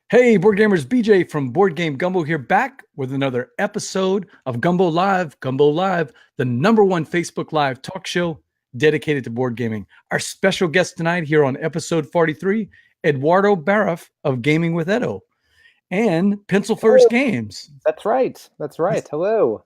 Hey, board gamers, BJ from Board Game Gumbo here, back with another episode of Gumbo Live. Gumbo Live, the #1 Facebook Live talk show dedicated to board gaming. Our special guest tonight here on episode 43, Edo Baraf of Gaming with Edo and Pencil First Games. That's right. That's right. Hello.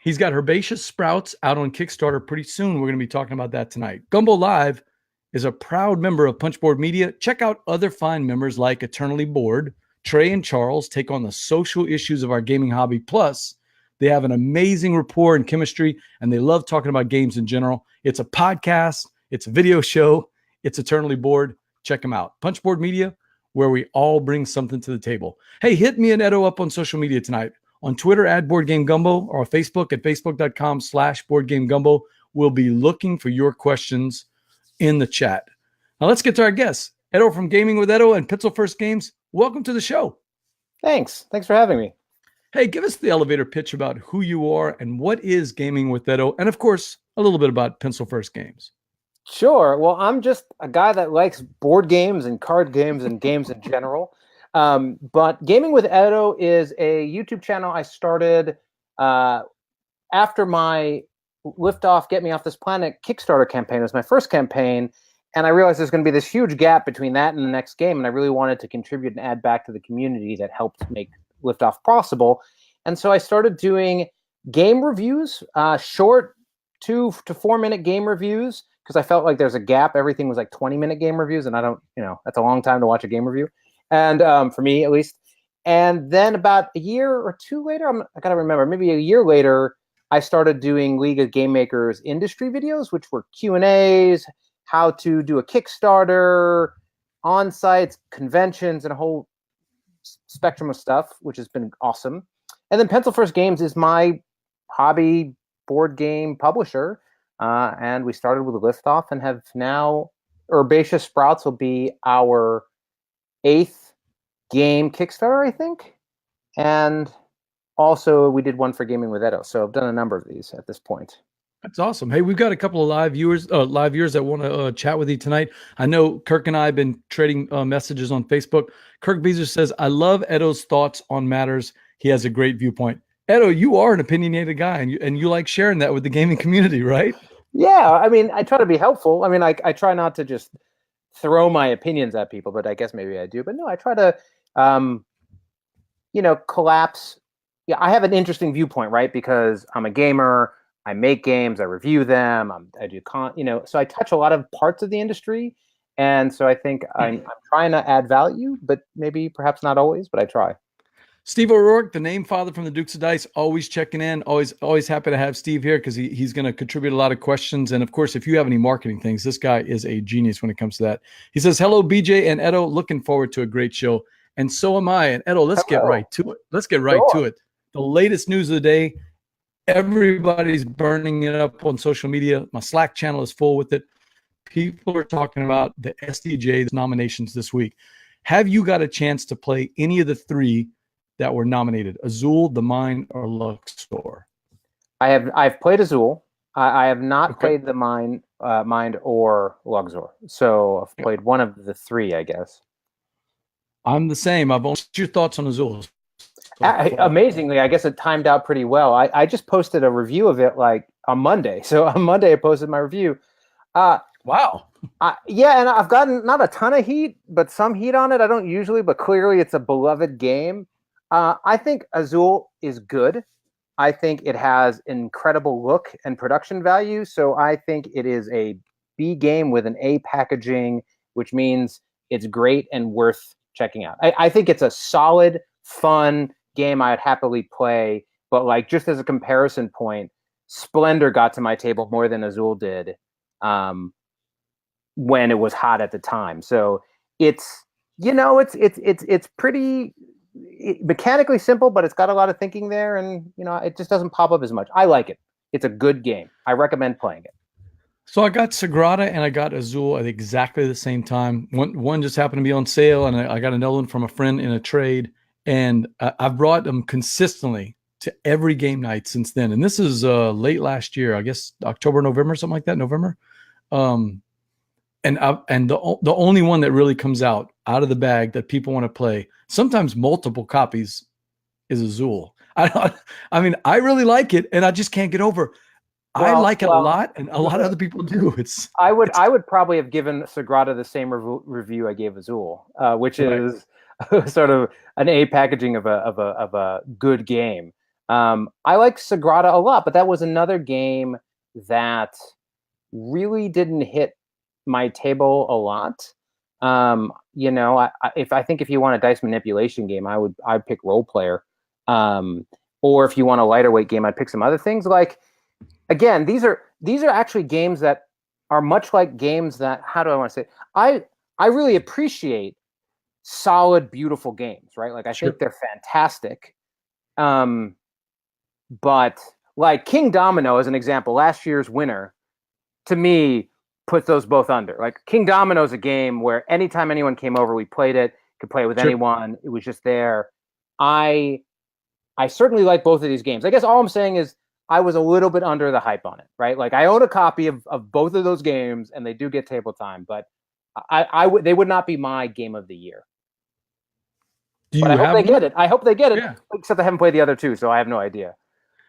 He's got Herbaceous Sprouts out on Kickstarter pretty soon. We're going to be talking about that tonight. Gumbo Live is a proud member of Punchboard Media. Check out other fine members like Eternally Bored. Trey and Charles take on the social issues of our gaming hobby. Plus, they have an amazing rapport and chemistry, and they love talking about games in general. It's a podcast. It's a video show. It's Eternally Bored. Check them out. Punchboard Media, where we all bring something to the table. Hey, hit me and Edo up on social media tonight. On Twitter at Board Game Gumbo or Facebook at facebook.com/BoardGameGumbo. We'll be looking for your questions in the chat. Now let's get to our guests. Edo from Gaming with Edo and Pencil First Games. Welcome to the show. Thanks. Thanks for having me. Hey, give us the elevator pitch about who you are and what is Gaming with Edo, and of course, a little bit about Pencil First Games. Sure. Well, I'm just a guy that likes board games and card games and games in general. But Gaming with Edo is a YouTube channel I started after my Liftoff, Get Me Off This Planet Kickstarter campaign. It was my first campaign, and I realized there's going to be this huge gap between that and the next game, and I really wanted to contribute and add back to the community that helped make Liftoff possible. And so I started doing game reviews, short 2 to 4 minute game reviews, because I felt like there's a gap. Everything was like 20-minute game reviews, and I don't, that's a long time to watch a game review. And for me, at least. And then about a year or two later, I got to remember, maybe a year later, I started doing League of Game Makers industry videos, which were Q&As, how to do a Kickstarter, on-sites, conventions, and a whole spectrum of stuff, which has been awesome. And then Pencil First Games is my hobby board game publisher. And we started with a Liftoff and have now, Herbaceous Sprouts will be our 8th game Kickstarter, I think. And also we did one for Gaming with Edo. So I've done a number of these at this point. That's awesome. Hey, we've got a couple of live viewers that want to chat with you tonight. I know Kirk and I have been trading messages on Facebook. Kirk Beezer says, I love Edo's thoughts on matters. He has a great viewpoint. Edo, you are an opinionated guy, and you like sharing that with the gaming community, right? Yeah, I mean, I try to be helpful. I mean, I try not to just throw my opinions at people, but I guess maybe I do. But no, I try to, collapse. Yeah, I have an interesting viewpoint, right? Because I'm a gamer. I make games, I review them, I do so I touch a lot of parts of the industry, and so I think I'm trying to add value, but maybe perhaps not always, but I try. Steve O'Rourke, the name father from the Dukes of Dice, always checking in. Always happy to have Steve here because he's going to contribute a lot of questions. And of course, if you have any marketing things, this guy is a genius when it comes to that. He says, hello, BJ and Edo, looking forward to a great show. And so am I. And Edo, let's get right to it. The latest news of the day. Everybody's burning it up on social media. My Slack channel is full with it. People are talking about the SDJ nominations this week. Have you got a chance to play any of the 3 that were nominated? Azul, The Mind, or Luxor? I've played Azul. I have not played The Mind or Luxor. So I've played one of the 3, I guess. I'm the same. What's your thoughts on Azul? Amazingly, I guess it timed out pretty well. I just posted a review of it like on Monday. So on Monday, I posted my review. Wow. Yeah, and I've gotten not a ton of heat, but some heat on it. I don't usually, but clearly it's a beloved game. I think Azul is good. I think it has incredible look and production value. So I think it is a B game with an A packaging, which means it's great and worth checking out. I think it's a solid, fun game I'd happily play, but like just as a comparison point, Splendor got to my table more than Azul did when it was hot at the time. So it's pretty mechanically simple, but it's got a lot of thinking there, and it just doesn't pop up as much. I like it. It's a good game. I recommend playing it. So I got Sagrada and I got Azul at exactly the same time. One just happened to be on sale, and I got another one from a friend in a trade. And I've brought them consistently to every game night since then. And this is late last year, I guess October, November, something like that, November. the only one that really comes out of the bag that people want to play, sometimes multiple copies, is Azul. I mean, I really like it, and I just can't get over. I like it a lot, and a lot of other people do. I would probably have given Sagrada the same review I gave Azul, which is sort of an A packaging of a good game. I like Sagrada a lot, but that was another game that really didn't hit my table a lot. You know, I think if you want a dice manipulation game, I'd pick Role Player. Or if you want a lighter weight game, I'd pick some other things. Like, again, these are actually games that are much like games that, how do I want to say it? I really appreciate solid, beautiful games, right? Like, I think they're fantastic. But like King Domino, as an example, last year's winner, to me, puts those both under. Like, King Domino is a game where anytime anyone came over, we played it, could play it with anyone. It was just there. I certainly like both of these games. I guess all I'm saying is I was a little bit under the hype on it, right? Like, I own a copy of both of those games, and they do get table time, but they would not be my game of the year. But I hope they get it. I hope they get it. Yeah. Except I haven't played the other two, so I have no idea.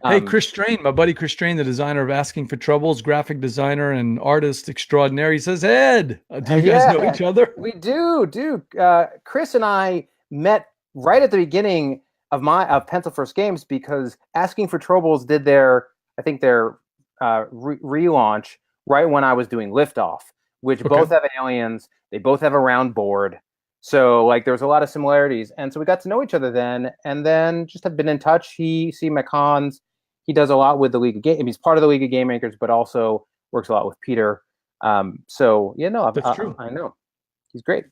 Hey, Chris Strain, my buddy Chris Strain, the designer of Asking for Troubles, graphic designer and artist extraordinary, says, Ed, do you guys know each other? We do. Chris and I met right at the beginning of Pencil First Games, because Asking for Troubles did their relaunch right when I was doing Liftoff, which both have aliens. They both have a round board. So, like, there was a lot of similarities. And so we got to know each other then, and then just have been in touch. He see my cons. He does a lot with the League of Game. He's part of the League of Game Makers, but also works a lot with Peter. So, that's true. I know. He's great.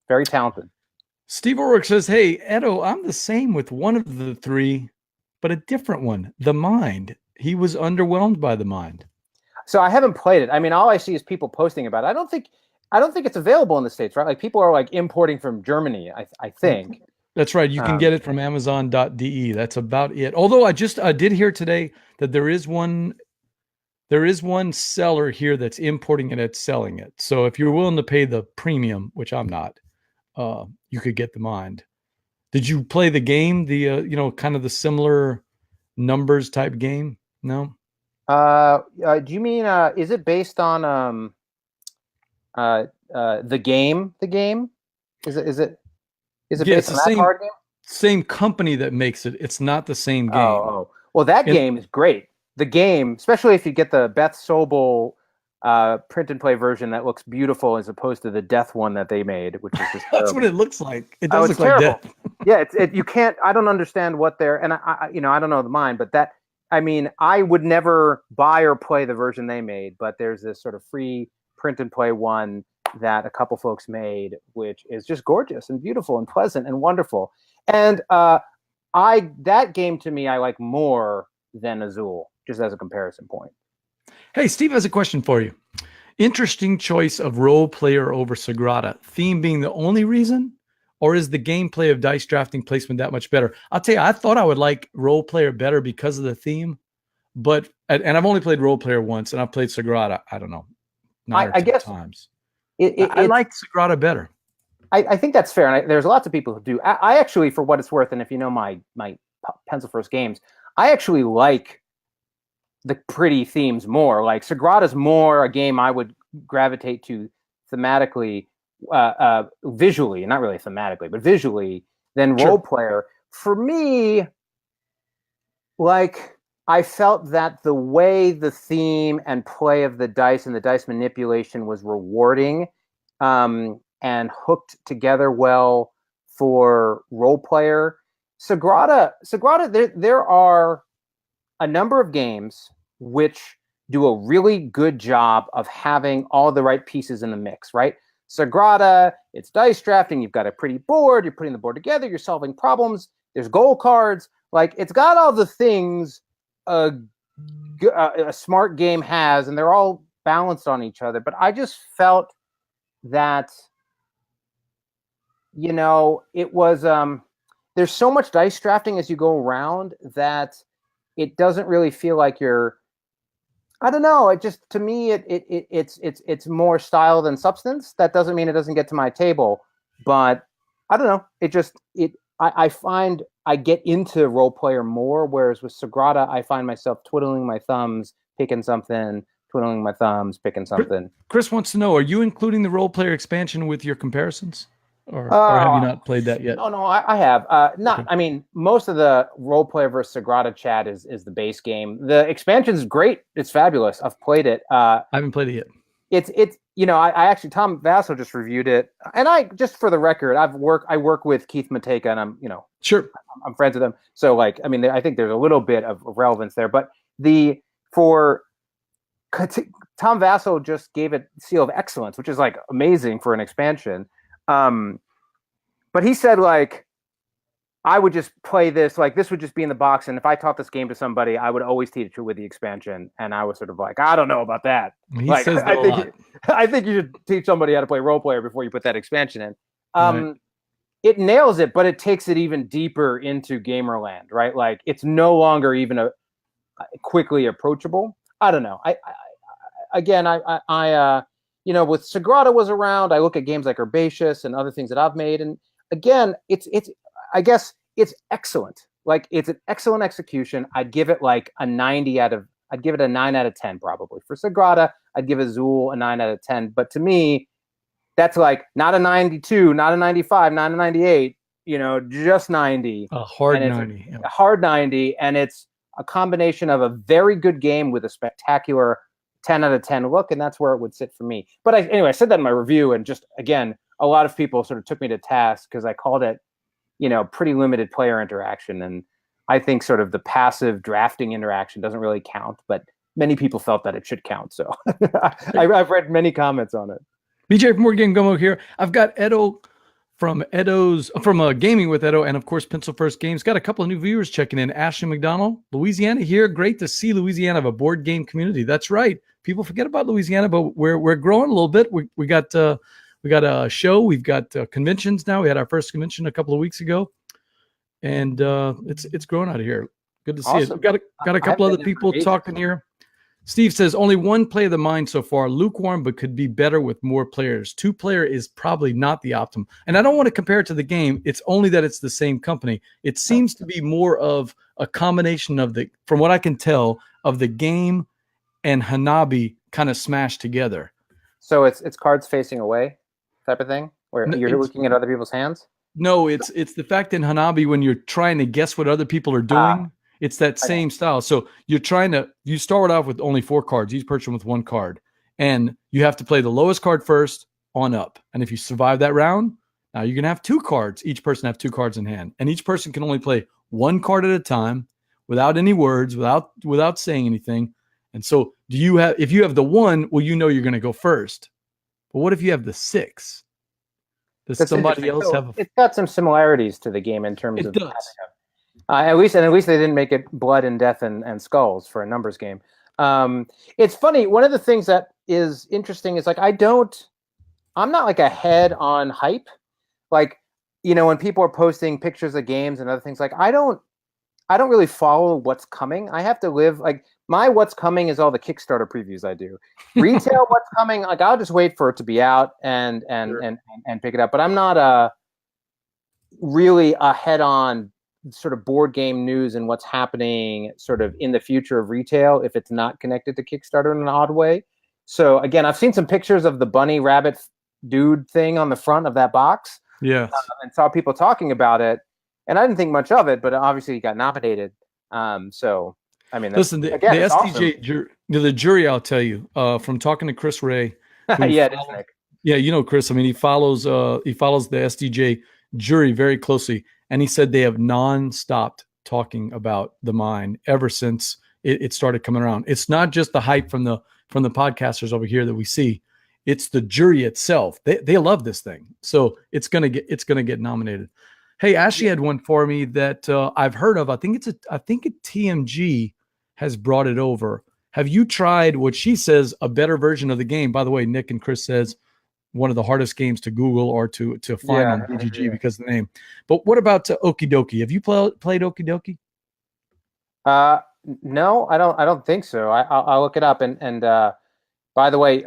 Very talented. Steve O'Rourke says, hey, Edo, I'm the same with one of the three, but a different one, The Mind. He was underwhelmed by The Mind. So I haven't played it. I mean, all I see is people posting about it. I don't think it's available in the States, right? Like, people are like importing from Germany, I think. That's right. You can get it from Amazon.de. That's about it. Although I did hear today that there is one seller here that's importing it and selling it. So if you're willing to pay the premium, which I'm not, you could get The Mind. Did you play the game? The kind of the similar numbers type game? No. Do you mean is it based on the game? The game is it based on that card game? Same company that makes it. It's not the same game. Oh. Well, that game is great. The game, especially if you get the Beth Sobel print and play version that looks beautiful, as opposed to the Death one that they made, which is just that's what it looks like. It does look terrible. Like Death. Yeah, you can't. I don't understand what they're, and I don't know the mind, but that. I mean, I would never buy or play the version they made, but there's this sort of free print and play one that a couple folks made, which is just gorgeous and beautiful and pleasant and wonderful. And that game, to me, I like more than Azul, just as a comparison point. Hey, Steve has a question for you. Interesting choice of Role Player over Sagrada. Theme being the only reason? Or is the gameplay of dice drafting placement that much better? I'll tell you, I thought I would like Role Player better because of the theme. And I've only played Role Player once, and I've played Sagrada, I don't know, 9 or 10 times. I like Sagrada better. I think that's fair. And there's lots of people who do. I actually, for what it's worth, and if you know my Pencil First Games, I actually like the pretty themes more. Like, Sagrada's more a game I would gravitate to thematically, visually, not really thematically, but visually, than Role Player. For me, like, I felt that the way the theme and play of the dice and the dice manipulation was rewarding, and hooked together well for Role Player. Sagrada, there are a number of games which do a really good job of having all the right pieces in the mix, right? Sagrada, it's dice drafting. You've got a pretty board. You're putting the board together. You're solving problems. There's goal cards. Like, it's got all the things a smart game has, and they're all balanced on each other. But I just felt that, it was there's so much dice drafting as you go around that it doesn't really feel like you're I don't know. It just, to me, it's more style than substance. That doesn't mean it doesn't get to my table, but I don't know. I find I get into role player more, whereas with Sagrada, I find myself twiddling my thumbs, picking something, twiddling my thumbs, picking something. Chris wants to know: are you including the role player expansion with your comparisons, or have you Uh, not played that yet? no, I have. Not. Okay. I mean, most of the role player versus Sagrada chat is the base game. The expansion is great. It's fabulous. I've played it. I haven't played it yet. It's I actually, Tom Vasso just reviewed it, and I, just for the record, I work with Keith Mateka, and Sure. I'm friends with him. So, like, I mean, I think there's a little bit of relevance there, but Tom Vasso just gave it seal of excellence, which is like amazing for an expansion. But he said, like, I would just play this, like, this would just be in the box, and if I taught this game to somebody, I would always teach it with the expansion. And I was sort of like, I don't know about that. He like, says that a lot. I think you should teach somebody how to play role player before you put that expansion in. Right. It nails it, but it takes it even deeper into Gamerland, right? Like, it's no longer even a quickly approachable. I don't know. I with Sagrada was around, I look at games like Herbaceous and other things that I've made, and again, I guess it's excellent. Like, it's an excellent execution. I'd give it like a 9 out of 10 probably. For Sagrada, I'd give Azul a 9 out of 10. But to me, that's like not a 92, not a 95, not a 98, just 90. A hard 90. A hard 90, and it's a combination of a very good game with a spectacular 10 out of 10 look, and that's where it would sit for me. But anyway, I said that in my review, and just, again, a lot of people sort of took me to task because I called it, pretty limited player interaction. And I think sort of the passive drafting interaction doesn't really count, but many people felt that it should count. So I've read many comments on it. BJ from Game Gumbo here. I've got Edo from Gaming with Edo, and of course Pencil First Games. Got a couple of new viewers checking in. Ashley McDonald, Louisiana here. Great to see Louisiana have a board game community. That's right. People forget about Louisiana, but we're growing a little bit. We got a show. We've got conventions now. We had our first convention a couple of weeks ago, and it's growing out of here. Good to see it. We've got a couple other people talking here. Steve says, only one play of the mind so far. Lukewarm, but could be better with more players. 2-player is probably not the optimum. And I don't want to compare it to the game. It's only that it's the same company. It seems to be more of a combination of from what I can tell, of the game and Hanabi kind of smashed together. So it's cards facing away type of thing, where you're looking at other people's hands? No, it's the fact in Hanabi, when you're trying to guess what other people are doing, it's that same style. So you start off with only 4 cards, each person with 1 card. And you have to play the lowest card first on up. And if you survive that round, now you're going to have 2 cards. Each person have 2 cards in hand. And each person can only play 1 card at a time without any words, without saying anything. And so if you have the 1, well, you're going to go first. But what if you have the 6? Does somebody else have? It's got some similarities to the game in terms of. It does. At least they didn't make it blood and death and skulls for a numbers game. It's funny. One of the things that is interesting is, like, I'm not like ahead on hype. Like, when people are posting pictures of games and other things, like, I don't really follow what's coming. I have to live, like, my what's coming is all the Kickstarter previews I do. Retail what's coming, like, I'll just wait for it to be out and pick it up. But I'm not really ahead on sort of board game news and what's happening sort of in the future of retail if it's not connected to Kickstarter in an odd way. So again, I've seen some pictures of the bunny rabbit dude thing on the front of that box. Yeah. And saw people talking about it, and I didn't think much of it, but obviously he got nominated. So I mean, listen, the SDJ the jury, I'll tell you, from talking to Chris Ray. Yeah, it is Nick. Yeah, Chris. I mean, he follows the SDJ jury very closely. And he said they have non-stopped talking about the mine ever since it started coming around. It's not just the hype from the podcasters over here that we see. It's the jury itself. They love this thing. So it's gonna get nominated. Hey, Ashley had one for me that I've heard of. I think TMG has brought it over. Have you tried what she says a better version of the game? By the way, Nick and Chris says one of the hardest games to Google or to find on BGG because of the name. But what about Okie Dokie? Have you played Okie Dokie? No, I don't think so. I'll look it up. And by the way,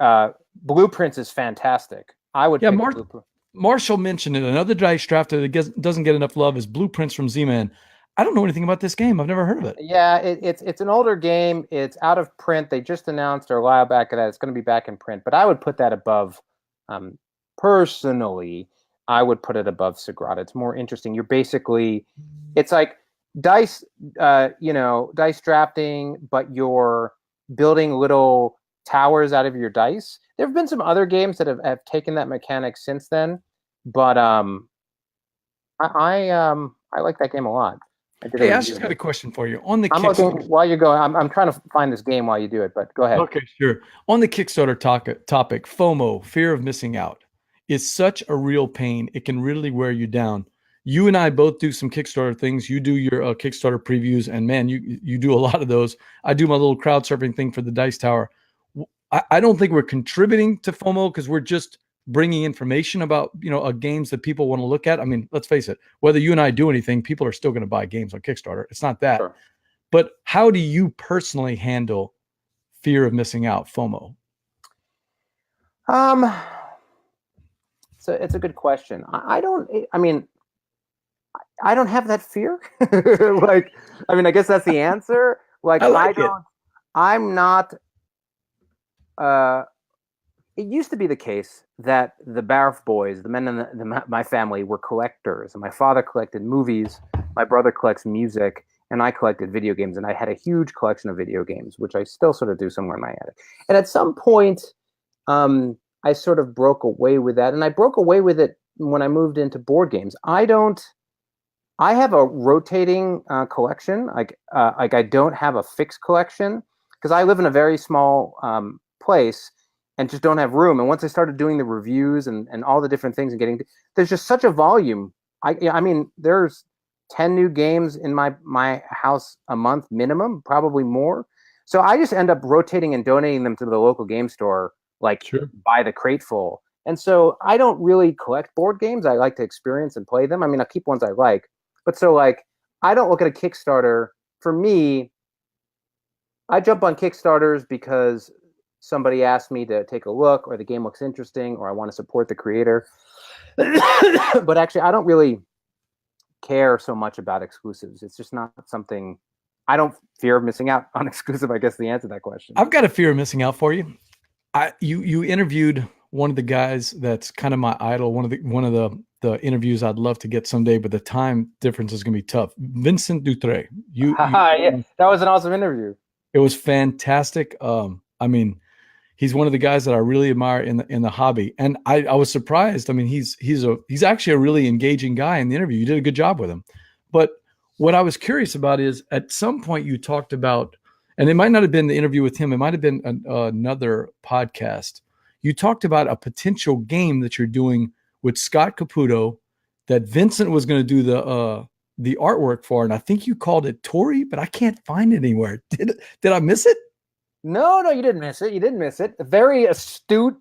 Blueprints is fantastic. I would Yeah, pick Blueprint. Marshall mentioned it. Another dice draft that doesn't get enough love is Blueprints from Z-Man. I don't know anything about this game. I've never heard of it. Yeah, it's an older game. It's out of print. They just announced a while back that it's going to be back in print. But I would put that above. Personally, I would put it above Sagrada. It's more interesting. You're basically, it's like dice, dice drafting, but you're building little towers out of your dice. There have been some other games that have taken that mechanic since then, but I like that game a lot. Hey, I just got a question for you on the I'm Kickstarter. looking while you're going. I'm trying to find this game while you do it, but go ahead. Okay, sure. On the Kickstarter topic, FOMO, fear of missing out, is such a real pain. It can really wear you down. You and I both do some Kickstarter things. You do your Kickstarter previews, and man, you do a lot of those. I do my little crowd surfing thing for the Dice Tower. I don't think we're contributing to FOMO because we're just bringing information about games that people want to look at. I mean, let's face it, whether you and I do anything, people are still going to buy games on Kickstarter. It's not that. Sure. But how do you personally handle fear of missing out, FOMO? So it's a good question. I don't have that fear. I guess that's the answer. I'm not. It used to be the case that the Baraf boys, the men in my family, were collectors. And my father collected movies, my brother collects music, and I collected video games. And I had a huge collection of video games, which I still sort of do somewhere in my attic. And at some point, I sort of broke away with that. And I broke away with it when I moved into board games. I have a rotating collection. I don't have a fixed collection because I live in a very small place and just don't have room. And once I started doing the reviews and all the different things and there's just such a volume. I mean, there's 10 new games in my house a month minimum, probably more. So I just end up rotating and donating them to the local game store, by the crateful. And so I don't really collect board games. I like to experience and play them. I mean, I keep ones I like, but I don't look at a Kickstarter. For me, I jump on Kickstarters because somebody asked me to take a look, or the game looks interesting, or I want to support the creator. But actually, I don't really care so much about exclusives. It's just not something. I don't fear missing out on exclusive. I guess the answer to that question. I've got a fear of missing out for you. You interviewed one of the guys that's kind of my idol. One of the interviews I'd love to get someday, but the time difference is going to be tough. Vincent Dutre. Yeah, that was an awesome interview. It was fantastic. I mean, he's one of the guys that I really admire in the hobby, and I was surprised. I mean, he's actually a really engaging guy in the interview. You did a good job with him. But what I was curious about is at some point you talked about, and it might not have been the interview with him. It might have been another podcast. You talked about a potential game that you're doing with Scott Caputo that Vincent was going to do the artwork for, and I think you called it Tori, but I can't find it anywhere. Did I miss it? No, you didn't miss it. You didn't miss it. A very astute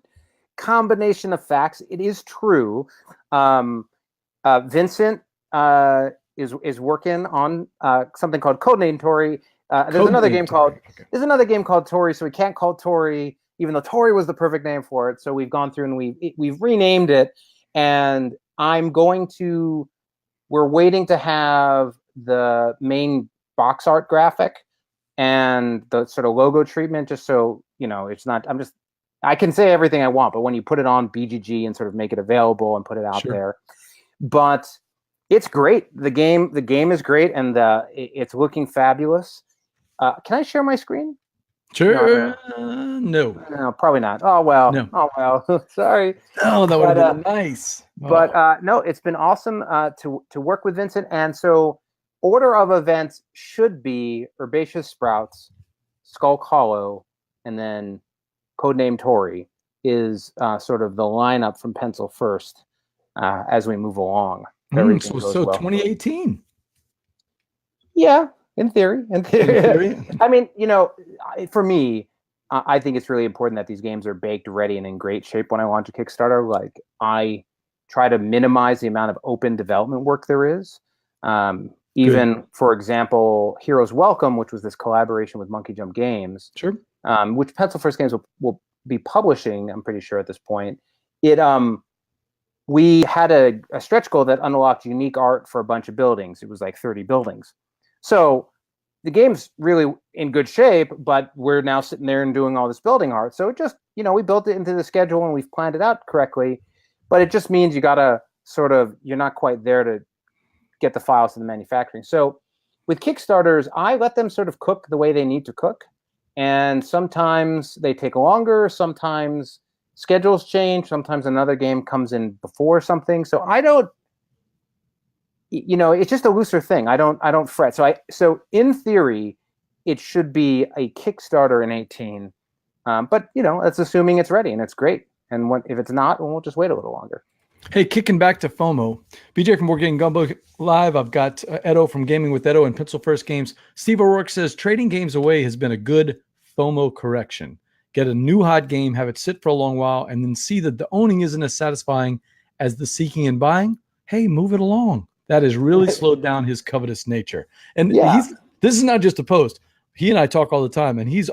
combination of facts. It is true. Vincent is working on something called Codename Tori. There's another game called Tori, so we can't call Tori, even though Tori was the perfect name for it. So we've gone through and we've renamed it, and we're waiting to have the main box art graphic and the sort of logo treatment, just so it's not. I can say everything I want, but when you put it on BGG and sort of make it available and put it out there, but it's great. The game is great, and it's looking fabulous. Can I share my screen? Sure. No, probably not. Oh well. No. Oh well. Sorry. Oh, that would have been nice. But no, it's been awesome to work with Vincent, and so order of events should be Herbaceous Sprouts, Skull Hollow, and then Codename Tori is sort of the lineup from Pencil First as we move along. So 2018. Yeah, in theory. I mean, for me, I think it's really important that these games are baked, ready, and in great shape when I launch a Kickstarter. I try to minimize the amount of open development work there is. Even, for example, Heroes Welcome, which was this collaboration with Monkey Jump Games, Sure. Which Pencil First Games will be publishing, I'm pretty sure at this point. We had a stretch goal that unlocked unique art for a bunch of buildings. It was like 30 buildings. So the game's really in good shape, but we're now sitting there and doing all this building art. So it just, we built it into the schedule and we've planned it out correctly. But it just means you got to you're not quite there to get the files to the manufacturing. So with Kickstarters, I let them sort of cook the way they need to cook. And sometimes they take longer, sometimes schedules change, sometimes another game comes in before something. So I don't, it's just a looser thing. I don't fret. So in theory, it should be a Kickstarter in 18. But that's assuming it's ready and it's great. And if it's not, we'll just wait a little longer. Hey, kicking back to FOMO. BJ from Board Game Gumbo Live. I've got Edo from Gaming with Edo and Pencil First Games. Steve O'Rourke says trading games away has been a good FOMO correction. Get a new hot game, have it sit for a long while, and then see that the owning isn't as satisfying as the seeking and buying. Hey, move it along. That has really slowed down his covetous nature. And this is not just a post. He and I talk all the time, and he's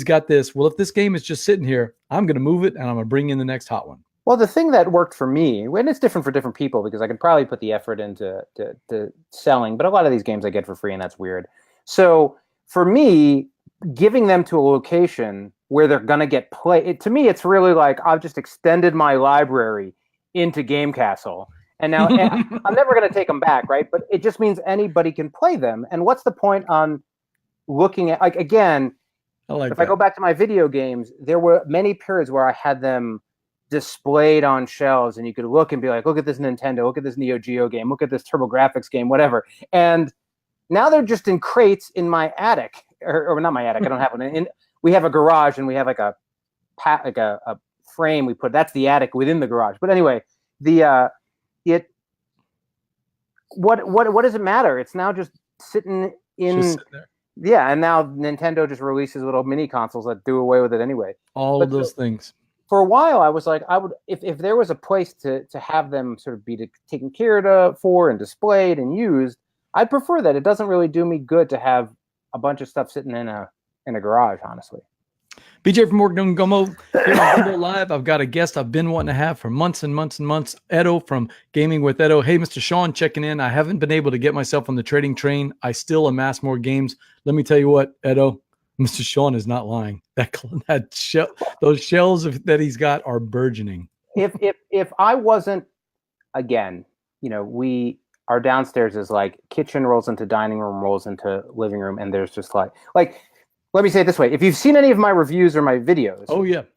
got this. Well, if this game is just sitting here, I'm going to move it, and I'm going to bring in the next hot one. Well, the thing that worked for me, and it's different for different people because I could probably put the effort into to selling, but a lot of these games I get for free, and that's weird. So for me, giving them to a location where they're going to get play, to me, it's really like I've just extended my library into Game Castle. And now I'm never going to take them back, right? But it just means anybody can play them. And what's the point on looking at, again, if I go back to my video games, there were many periods where I had them displayed on shelves and you could look and be like, look at this Nintendo, look at this Neo Geo game, look at this TurboGrafx game, whatever. And now they're just in crates in my attic, or not my attic. I don't have one. We have a garage and we have like a frame we put. That's the attic within the garage. But anyway, what does it matter? It's now just sitting in. Just sitting there. Yeah, and now Nintendo just releases little mini consoles that do away with it anyway. All of those things. For a while, I was like, I would if there was a place to have them sort of be taken care of for and displayed and used, I'd prefer that. It doesn't really do me good to have a bunch of stuff sitting in a garage, honestly. BJ from Board Game Gumbo here on Gumbo Live. I've got a guest I've been wanting to have for months and months and months. Edo from Gaming with Edo. Hey, Mr. Sean, checking in. I haven't been able to get myself on the trading train. I still amass more games. Let me tell you what, Edo, Mr. Sean is not lying. Those shells that he's got are burgeoning. If I wasn't, again, our downstairs is like kitchen rolls into dining room, rolls into living room, and there's just like let me say it this way. If you've seen any of my reviews or my videos,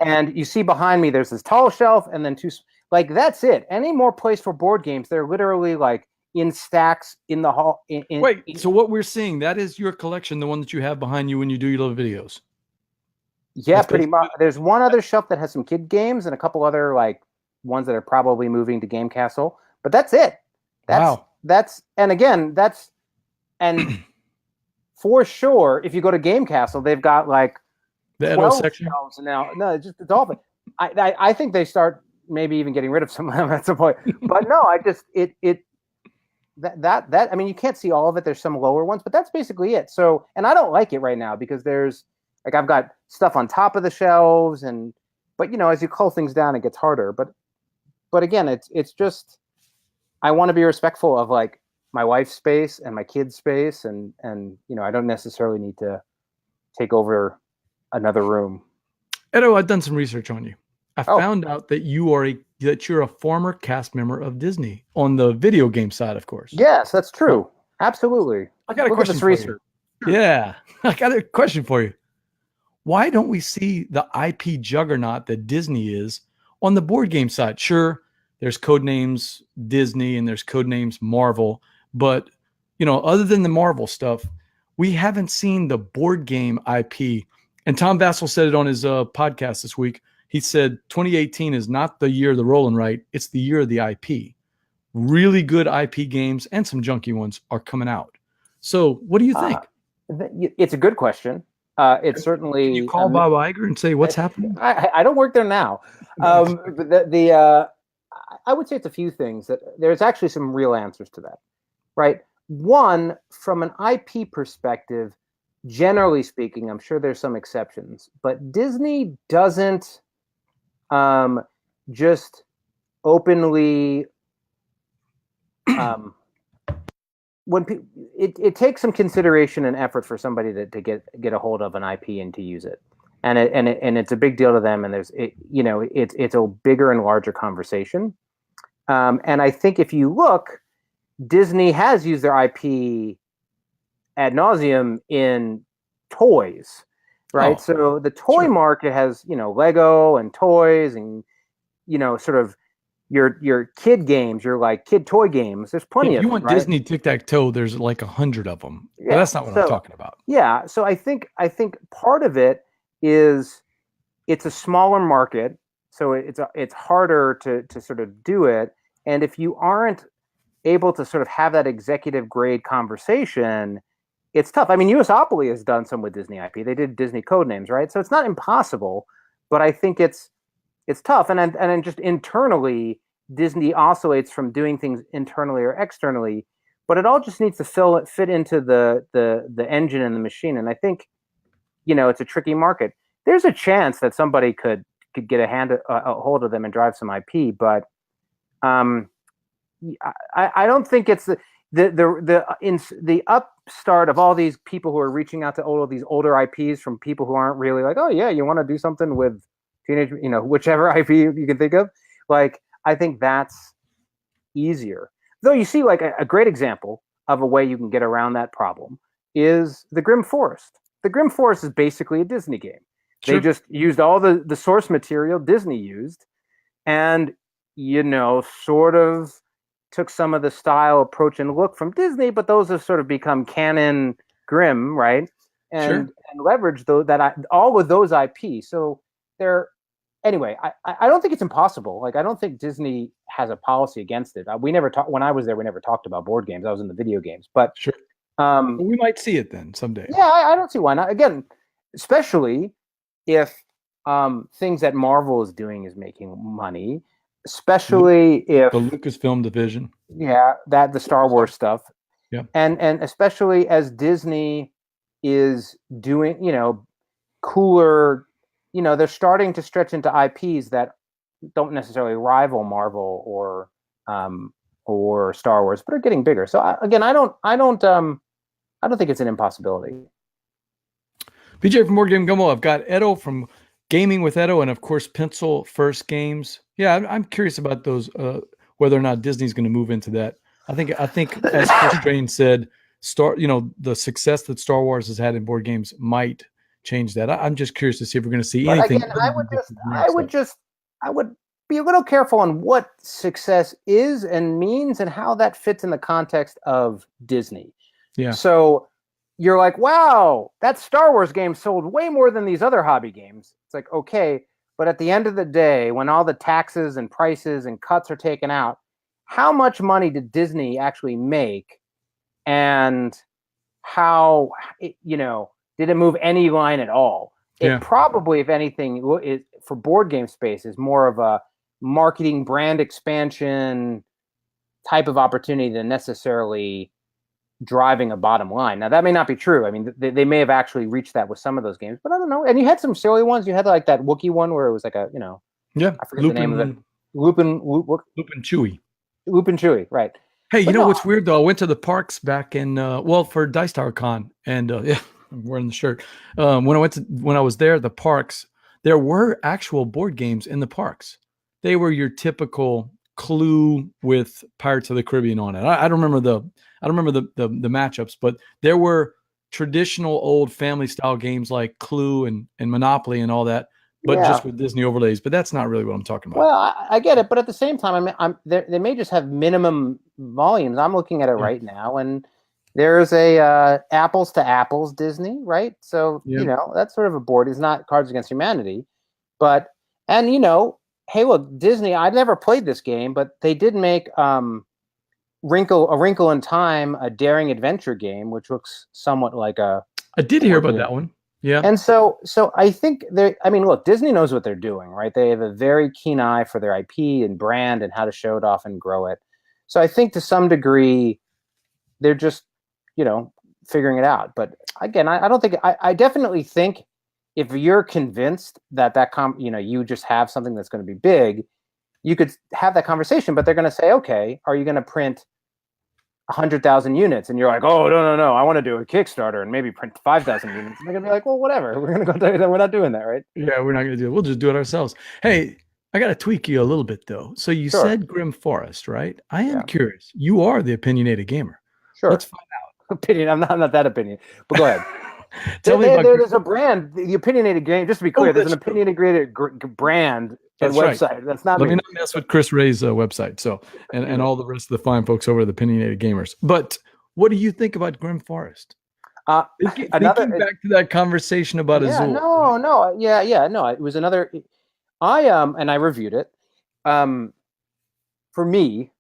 and you see behind me, there's this tall shelf and then two, that's it. Any more place for board games, they're literally like in stacks in the hall. So what we're seeing, that is your collection, the one that you have behind you when you do your little videos. Yeah, that's pretty much. There's one other shelf that has some kid games and a couple other ones that are probably moving to Game Castle, but that's it. And for sure, if you go to Game Castle, they've got the Edo section shelves now. No, it's all. I think they start maybe even getting rid of some of them at some point. But no, I mean, you can't see all of it. There's some lower ones, but that's basically it. So, and I don't like it right now because there's I've got stuff on top of the shelves, but as you cull things down, it gets harder. But again, it's just I want to be respectful of my wife's space and my kids' space, and I don't necessarily need to take over another room. Edo, I've done some research on you. I found out that you're a former cast member of Disney on the video game side, of course. Yes, that's true. Absolutely. I got a question for you. Yeah, I got a question for you. Why don't we see the IP juggernaut that Disney is on the board game side? Sure, there's Codenames Disney and there's Codenames Marvel. But, other than the Marvel stuff, we haven't seen the board game IP. And Tom Vassell said it on his podcast this week. He said 2018 is not the year of the roll and write. It's the year of the IP. Really good IP games and some junky ones are coming out. So what do you think? It's a good question. It's certainly. Can you call Bob Iger and say what's happening? I don't work there now. I would say it's a few things that there's actually some real answers to that. Right. one, from an IP perspective, generally speaking, I'm sure there's some exceptions, but Disney doesn't just openly it takes some consideration and effort for somebody to get a hold of an IP and to use it, and it's a big deal to them, and it's a bigger and larger conversation, and I think if you look, Disney has used their IP ad nauseum in toys, right? Oh, so the toy sure. market has Lego and toys and sort of your kid games, your like kid toy games. There's plenty If of you them, want right? Disney tic-tac-toe, there's like 100 of them. But Yeah. that's not what I'm talking about. Yeah. So I think part of it is it's a smaller market, so it's harder to sort of do it. And if you aren't able to sort of have that executive grade conversation, it's tough. I mean, USopoly has done some with Disney IP. They did Disney Codenames, right? So it's not impossible, but I think it's tough. And then just internally, Disney oscillates from doing things internally or externally, but it all just needs to fit into the engine and the machine. And I think, it's a tricky market. There's a chance that somebody could get a hold of them and drive some IP, but I don't think it's the upstart of all these people who are reaching out to all of these older IPs from people who aren't really like, oh yeah, you want to do something with teenage, whichever IP you can think of. Like, I think that's easier. Though you see, like a great example of a way you can get around that problem is the Grimm Forest. The Grimm Forest is basically a Disney game. Sure. They just used all the source material Disney used, and sort of took some of the style, approach, and look from Disney, but those have sort of become canon Grimm, right? And leverage all with those IP. So anyway, I don't think it's impossible. Like, I don't think Disney has a policy against it. We never talked when I was there. We never talked about board games. I was in the video games, but Sure. We might see it then someday. Yeah, I don't see why not. Again, especially if things that Marvel is doing is making money, especially if the Lucasfilm division. Yeah, the Star Wars stuff. Yeah. And especially as Disney is doing, cooler, they're starting to stretch into IPs that don't necessarily rival Marvel or Star Wars, but are getting bigger. So I don't think it's an impossibility. BJ from Board Game Gumbo. I've got Edo from Gaming with Edo, and of course Pencil First Games. Yeah, I'm curious about those. Whether or not Disney's going to move into that. I think as Chris Strain said, the success that Star Wars has had in board games might change that. I'm just curious to see if we're going to see anything. Again, I would be a little careful on what success is and means and how that fits in the context of Disney. Yeah. So you're like, wow, that Star Wars game sold way more than these other hobby games. It's like, okay, but at the end of the day, when all the taxes and prices and cuts are taken out, how much money did Disney actually make? And how, did it move any line at all? Yeah. It probably, if anything, for board game space is more of a marketing brand expansion type of opportunity than necessarily driving a bottom line. Now, that may not be true. I mean, they may have actually reached that with some of those games, but I don't know. And you had some silly ones. You had like that Wookiee one where it was like I forget the name of it. Lupin Chewy. Lupin Chewy, right. Hey, what's weird though? I went to the parks back in for Dice Tower Con, and I'm wearing the shirt. When I was there, the parks, there were actual board games in the parks. They were your typical Clue with Pirates of the Caribbean on it. I don't remember the matchups, but there were traditional old family style games like Clue and Monopoly and all that, but just with Disney overlays. But that's not really what I'm talking about. Well, I get it, but at the same time, I mean, they may just have minimum volumes. I'm looking at it right now, and there's a apples to apples Disney, right? So that's sort of a board. It's not Cards Against Humanity, but hey, look, Disney. I never played this game, but they did make A Wrinkle in Time, a daring adventure game, which looks somewhat like a. I did hear about that one. Yeah. And so I think look, Disney knows what they're doing, right? They have a very keen eye for their IP and brand and how to show it off and grow it. So I think to some degree, they're just, figuring it out. But again, I don't think I definitely think if you're convinced that you just have something that's going to be big, you could have that conversation. But they're going to say, okay, are you going to print 100,000 units? And you're like, oh, no, I want to do a Kickstarter and maybe print 5,000 units. And they're gonna be like, well, whatever. We're gonna go do that. We're not doing that, right? Yeah, we're not gonna do it. We'll just do it ourselves. Hey, I gotta tweak you a little bit though. So you Sure. said Grimm Forest, right? I am Yeah. curious. You are the opinionated gamer. Sure. Let's find Opinion. I'm not that opinion, but go ahead. Tell me about there's a brand, the Opinionated Game. Just to be clear, there's an that's true. opinionated brand and That's right. website. That's not Let me. me not mess with Chris Ray's website. So and all the rest of the fine folks over at the Opinionated Gamers. But what do you think about Grimm Forest? Thinking back to that conversation about Azul. No. It was another. And I reviewed it. For me,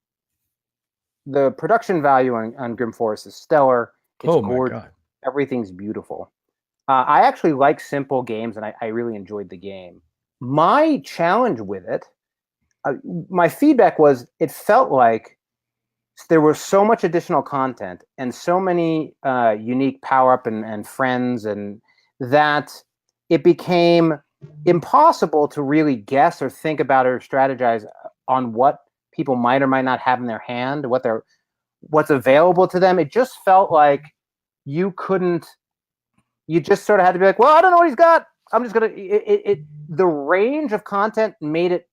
the production value on Grimm Forest is stellar. It's gorgeous. My God. Everything's beautiful. I actually like simple games, and I really enjoyed the game. My challenge with it, my feedback was, it felt like there was so much additional content and so many unique power-up and friends, and that it became impossible to really guess or think about or strategize on what people might or might not have in their hand, what's available to them. It just felt like you just sort of had to be like, well, I don't know what he's got. I'm just going to, the range of content made it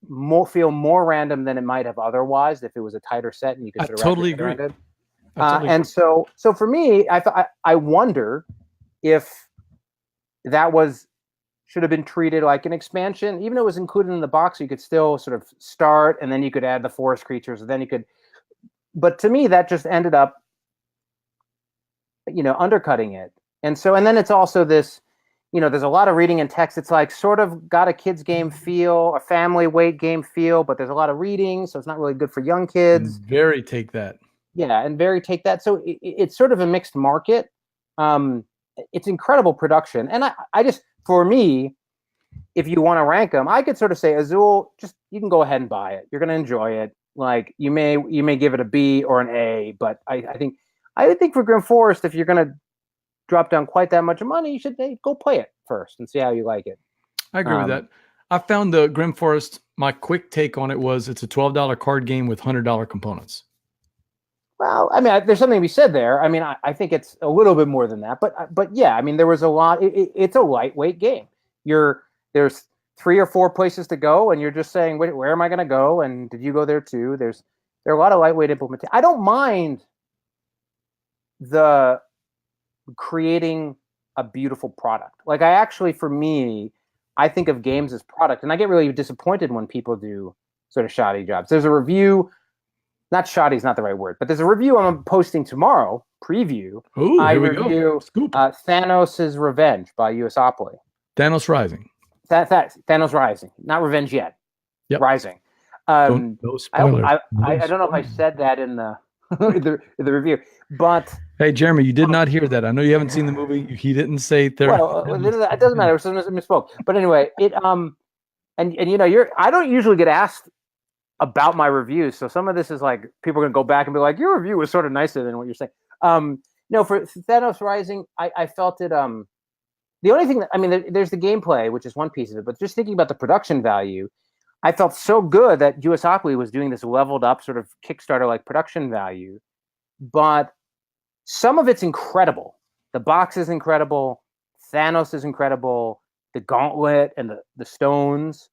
feel more random than it might have otherwise if it was a tighter set and you could sort of totally agree. And so for me, I wonder if that should have been treated like an expansion. Even though it was included in the box, you could still sort of start, and then you could add the forest creatures, and then you could, but to me, that just ended up, undercutting it. And then it's also this, there's a lot of reading and text. It's like sort of got a kids game feel, a family weight game feel, but there's a lot of reading, so it's not really good for young kids. Very take that. Yeah, and very take that. So it's sort of a mixed market. It's incredible production. And I just, for me, if you want to rank them, I could sort of say Azul, you can go ahead and buy it. You're going to enjoy it. Like you may give it a B or an A, but I think for Grimm Forest, if you're going to drop down quite that much money, you should go play it first and see how you like it. I agree with that. I found the Grimm Forest, my quick take on it was it's a $12 card game with $100 components. Well, I mean, there's something to be said there. I mean, I think it's a little bit more than that, but yeah, I mean, there was a lot. It's a lightweight game. There's 3 or 4 places to go, and you're just saying, where am I going to go? And did you go there too? There are a lot of lightweight implementation. I don't mind the creating a beautiful product. Like for me, I think of games as product, and I get really disappointed when people do sort of shoddy jobs. There's a review, not shoddy is not the right word, but there's a review I'm posting tomorrow, preview. Ooh, I here we review go. Thanos' Revenge by USopoly. Thanos Rising. Thanos Rising, not Revenge yet. Yep. Rising. No spoilers. I don't know if I said that in the the review, but hey, Jeremy, you did not hear that. I know you haven't seen the movie. He didn't say there. Well, it doesn't matter. Someone misspoke. But anyway, and I don't usually get asked about my reviews, so some of this is like people are gonna go back and be like, your review was sort of nicer than what you're saying. No, for Thanos Rising, I felt it. The only thing there's the gameplay, which is one piece of it, but just thinking about the production value, I felt so good that USopoly was doing this leveled up sort of Kickstarter-like production value, but some of it's incredible. The box is incredible. Thanos is incredible. The gauntlet and the stones.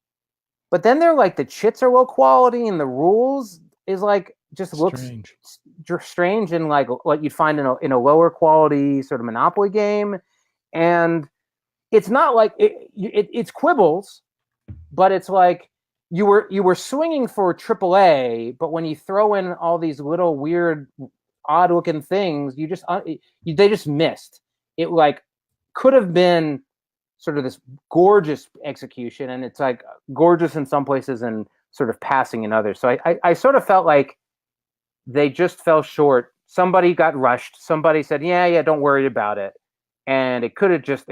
But then they're like, the chits are low quality and the rules is like, just looks strange and like what you'd find in a lower quality sort of Monopoly game. And it's not like it's quibbles, but it's like you were swinging for AAA, but when you throw in all these little weird, odd looking things, they just missed. It like could have been sort of this gorgeous execution, and it's like gorgeous in some places and sort of passing in others. So I sort of felt like they just fell short. Somebody got rushed. Somebody said, yeah, don't worry about it. And it could have just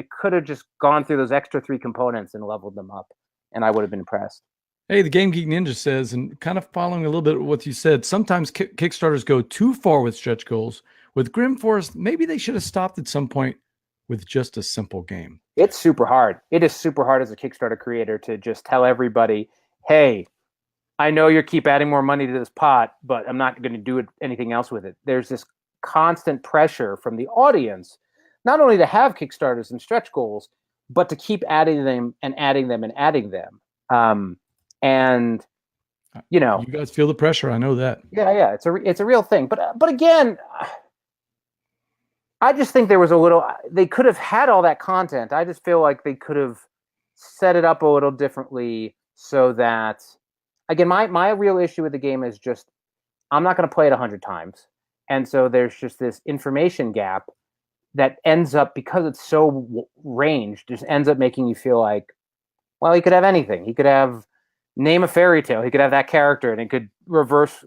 gone through those extra 3 components and leveled them up, and I would have been impressed. Hey, the Game Geek Ninja says, and kind of following a little bit of what you said, sometimes Kickstarters go too far with stretch goals, With Grimm Forest, maybe they should have stopped at some point with just a simple game. It's super hard. It is super hard as a Kickstarter creator to just tell everybody, hey, I know you keep adding more money to this pot, but I'm not going to do anything else with it. There's this constant pressure from the audience, not only to have Kickstarters and stretch goals, but to keep adding them and adding them and adding them. And you know, you guys feel the pressure. I know that. Yeah, it's a real thing. But again, I just think there was a little. They could have had all that content. I just feel like they could have set it up a little differently so that, again, my real issue with the game is just I'm not going to play it 100 times, and so there's just this information gap that ends up, because it's so ranged, just ends up making you feel like, well, he could have anything. He could have name a fairy tale. He could have that character, and it could reverse,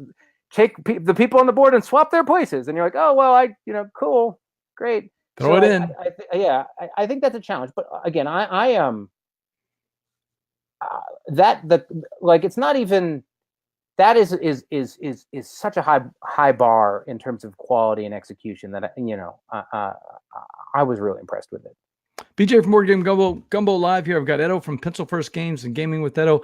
take the people on the board and swap their places. And you're like, oh, well, cool, great. Throw it in. I think that's a challenge. But again, I am it's not even, that is such a high bar in terms of quality and execution that I was really impressed with it. BJ from Board Game Gumbo live here. I've got Edo from Pencil First Games and Gaming with Edo.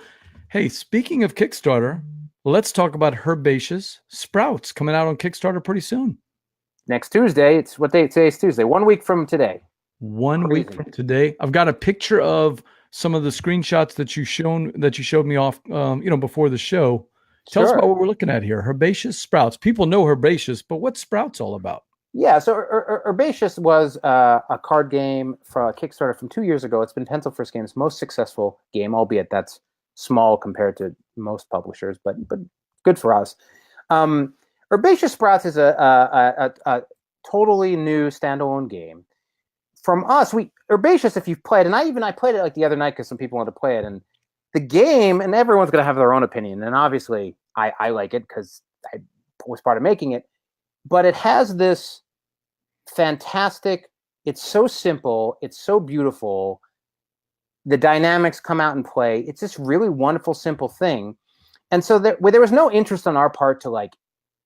Hey, speaking of Kickstarter, let's talk about Herbaceous Sprouts coming out on Kickstarter pretty soon. Next Tuesday. It's what day? Today's Tuesday. 1 week from today. 1 week from today. I've got a picture of some of the screenshots that you showed me off, before the show. Tell us about what we're looking at here. Herbaceous Sprouts. People know Herbaceous, but what's Sprouts all about? Yeah, so Herbaceous was a card game for a Kickstarter from 2 years ago. It's been Pencil First Games' most successful game, albeit that's small compared to most publishers, but good for us. Herbaceous Sprouts is a totally new standalone game. From us, Herbaceous, if you've played, and I played it like the other night because some people wanted to play it, and the game, and everyone's going to have their own opinion, and obviously I like it because I was part of making it, but it has this fantastic, it's so simple, it's so beautiful, the dynamics come out and play, it's this really wonderful, simple thing. And so there was no interest on our part to like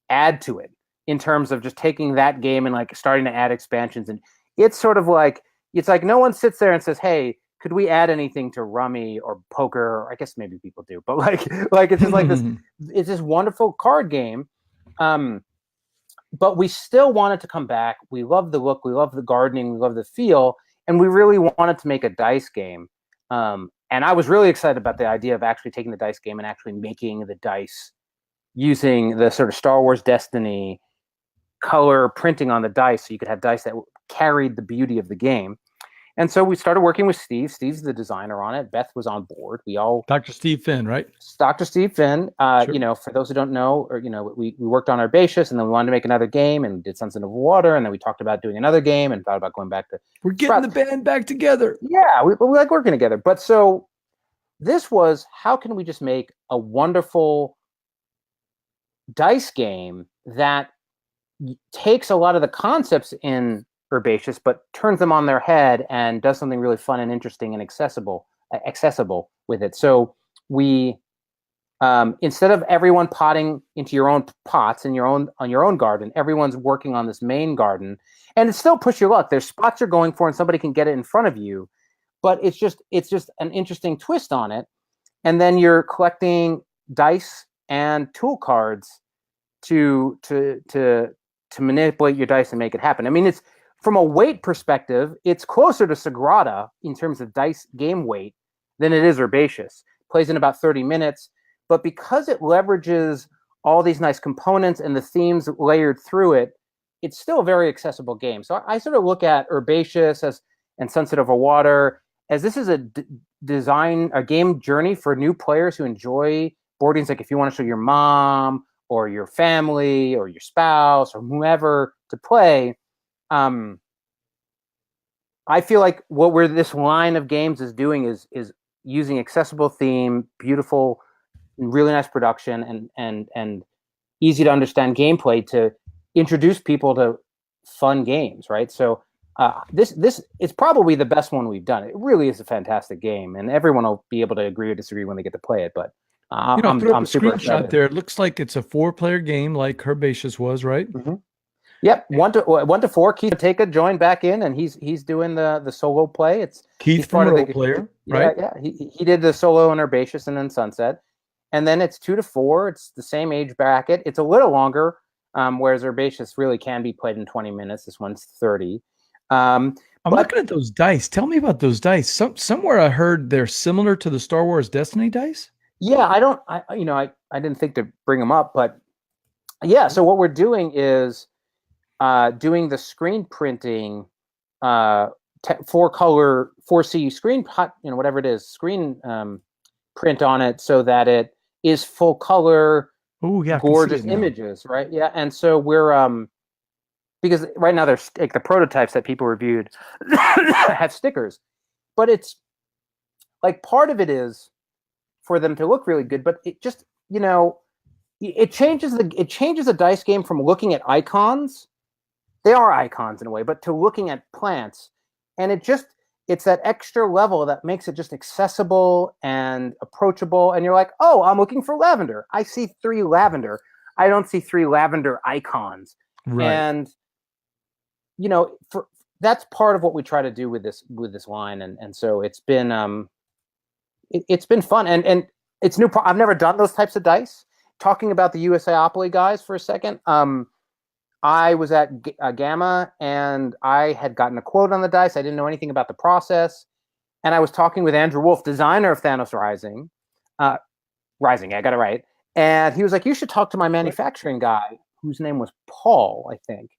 add to it in terms of just taking that game and like starting to add expansions. And it's sort of like, it's like no one sits there and says, hey, could we add anything to Rummy or Poker? Or I guess maybe people do, but like it's just like this, it's this wonderful card game. But we still wanted to come back. We love the look, we love the gardening, we love the feel, and we really wanted to make a dice game. And I was really excited about the idea of actually taking the dice game and actually making the dice using the sort of Star Wars Destiny color printing on the dice, so you could have dice that carried the beauty of the game. And so we started working with Steve. Steve's the designer on it. Beth was on board. We all Dr. Steve Finn, right? Dr. Steve Finn. Sure. For those who don't know, or we worked on Herbaceous, and then we wanted to make another game, and did Sunset of Water, and then we talked about doing another game, and thought about going back to. We're getting the band back together. Yeah, we like working together. But so this was, how can we just make a wonderful dice game that takes a lot of the concepts in Herbaceous, but turns them on their head and does something really fun and interesting and accessible with it. So we, instead of everyone potting into your own pots on your own garden, everyone's working on this main garden, and it's still push your luck. There's spots you're going for, and somebody can get it in front of you, but it's just an interesting twist on it. And then you're collecting dice and tool cards to manipulate your dice and make it happen. I mean, it's, from a weight perspective, it's closer to Sagrada in terms of dice game weight than it is Herbaceous. Plays in about 30 minutes, but because it leverages all these nice components and the themes layered through it, it's still a very accessible game. So I sort of look at Herbaceous and Sunset Over Water as this is a game journey for new players who enjoy board games. Like if you want to show your mom or your family or your spouse or whomever to play. I feel like what this line of games is doing is using accessible theme, beautiful, really nice production, and easy to understand gameplay to introduce people to fun games, right? So this is probably the best one we've done. It really is a fantastic game, and everyone will be able to agree or disagree when they get to play it. But I'm super excited. There. It looks like it's a 4-player game, like Herbaceous was, right? Mm-hmm. Yep, 1 to 4. Keith Taka joined back in, and he's doing the solo play. Keith He's from part of Role the Player, yeah right? yeah. He did the solo and Herbaceous and then Sunset, and then it's 2 to 4. It's the same age bracket. It's a little longer, whereas Herbaceous really can be played in 20 minutes. This one's 30. I'm But looking at those dice. Tell me about those dice. Somewhere I heard they're similar to the Star Wars Destiny dice. yeah, I didn't think to bring them up, but yeah. So what we're doing is doing the screen printing, 4-color 4C screen, whatever it is, screen print on it, so that it is full color, Oh yeah, I can see gorgeous it now. images, right? Yeah, and so we're because right now there's like the prototypes that people reviewed have stickers, but it's like part of it is for them to look really good, but it just it changes the dice game from looking at icons. They are icons in a way, but to looking at plants, and it's that extra level that makes it just accessible and approachable. And you're like, oh, I'm looking for lavender. I see 3 lavender. I don't see 3 lavender icons. Right. And that's part of what we try to do with this line. And so it's been it's been fun, and it's new. I've never done those types of dice. Talking about the USAopoly guys for a second. I was at Gamma, and I had gotten a quote on the dice. I didn't know anything about the process. And I was talking with Andrew Wolf, designer of Thanos Rising. Rising, I got it right. And he was like, you should talk to my manufacturing guy, whose name was Paul, I think.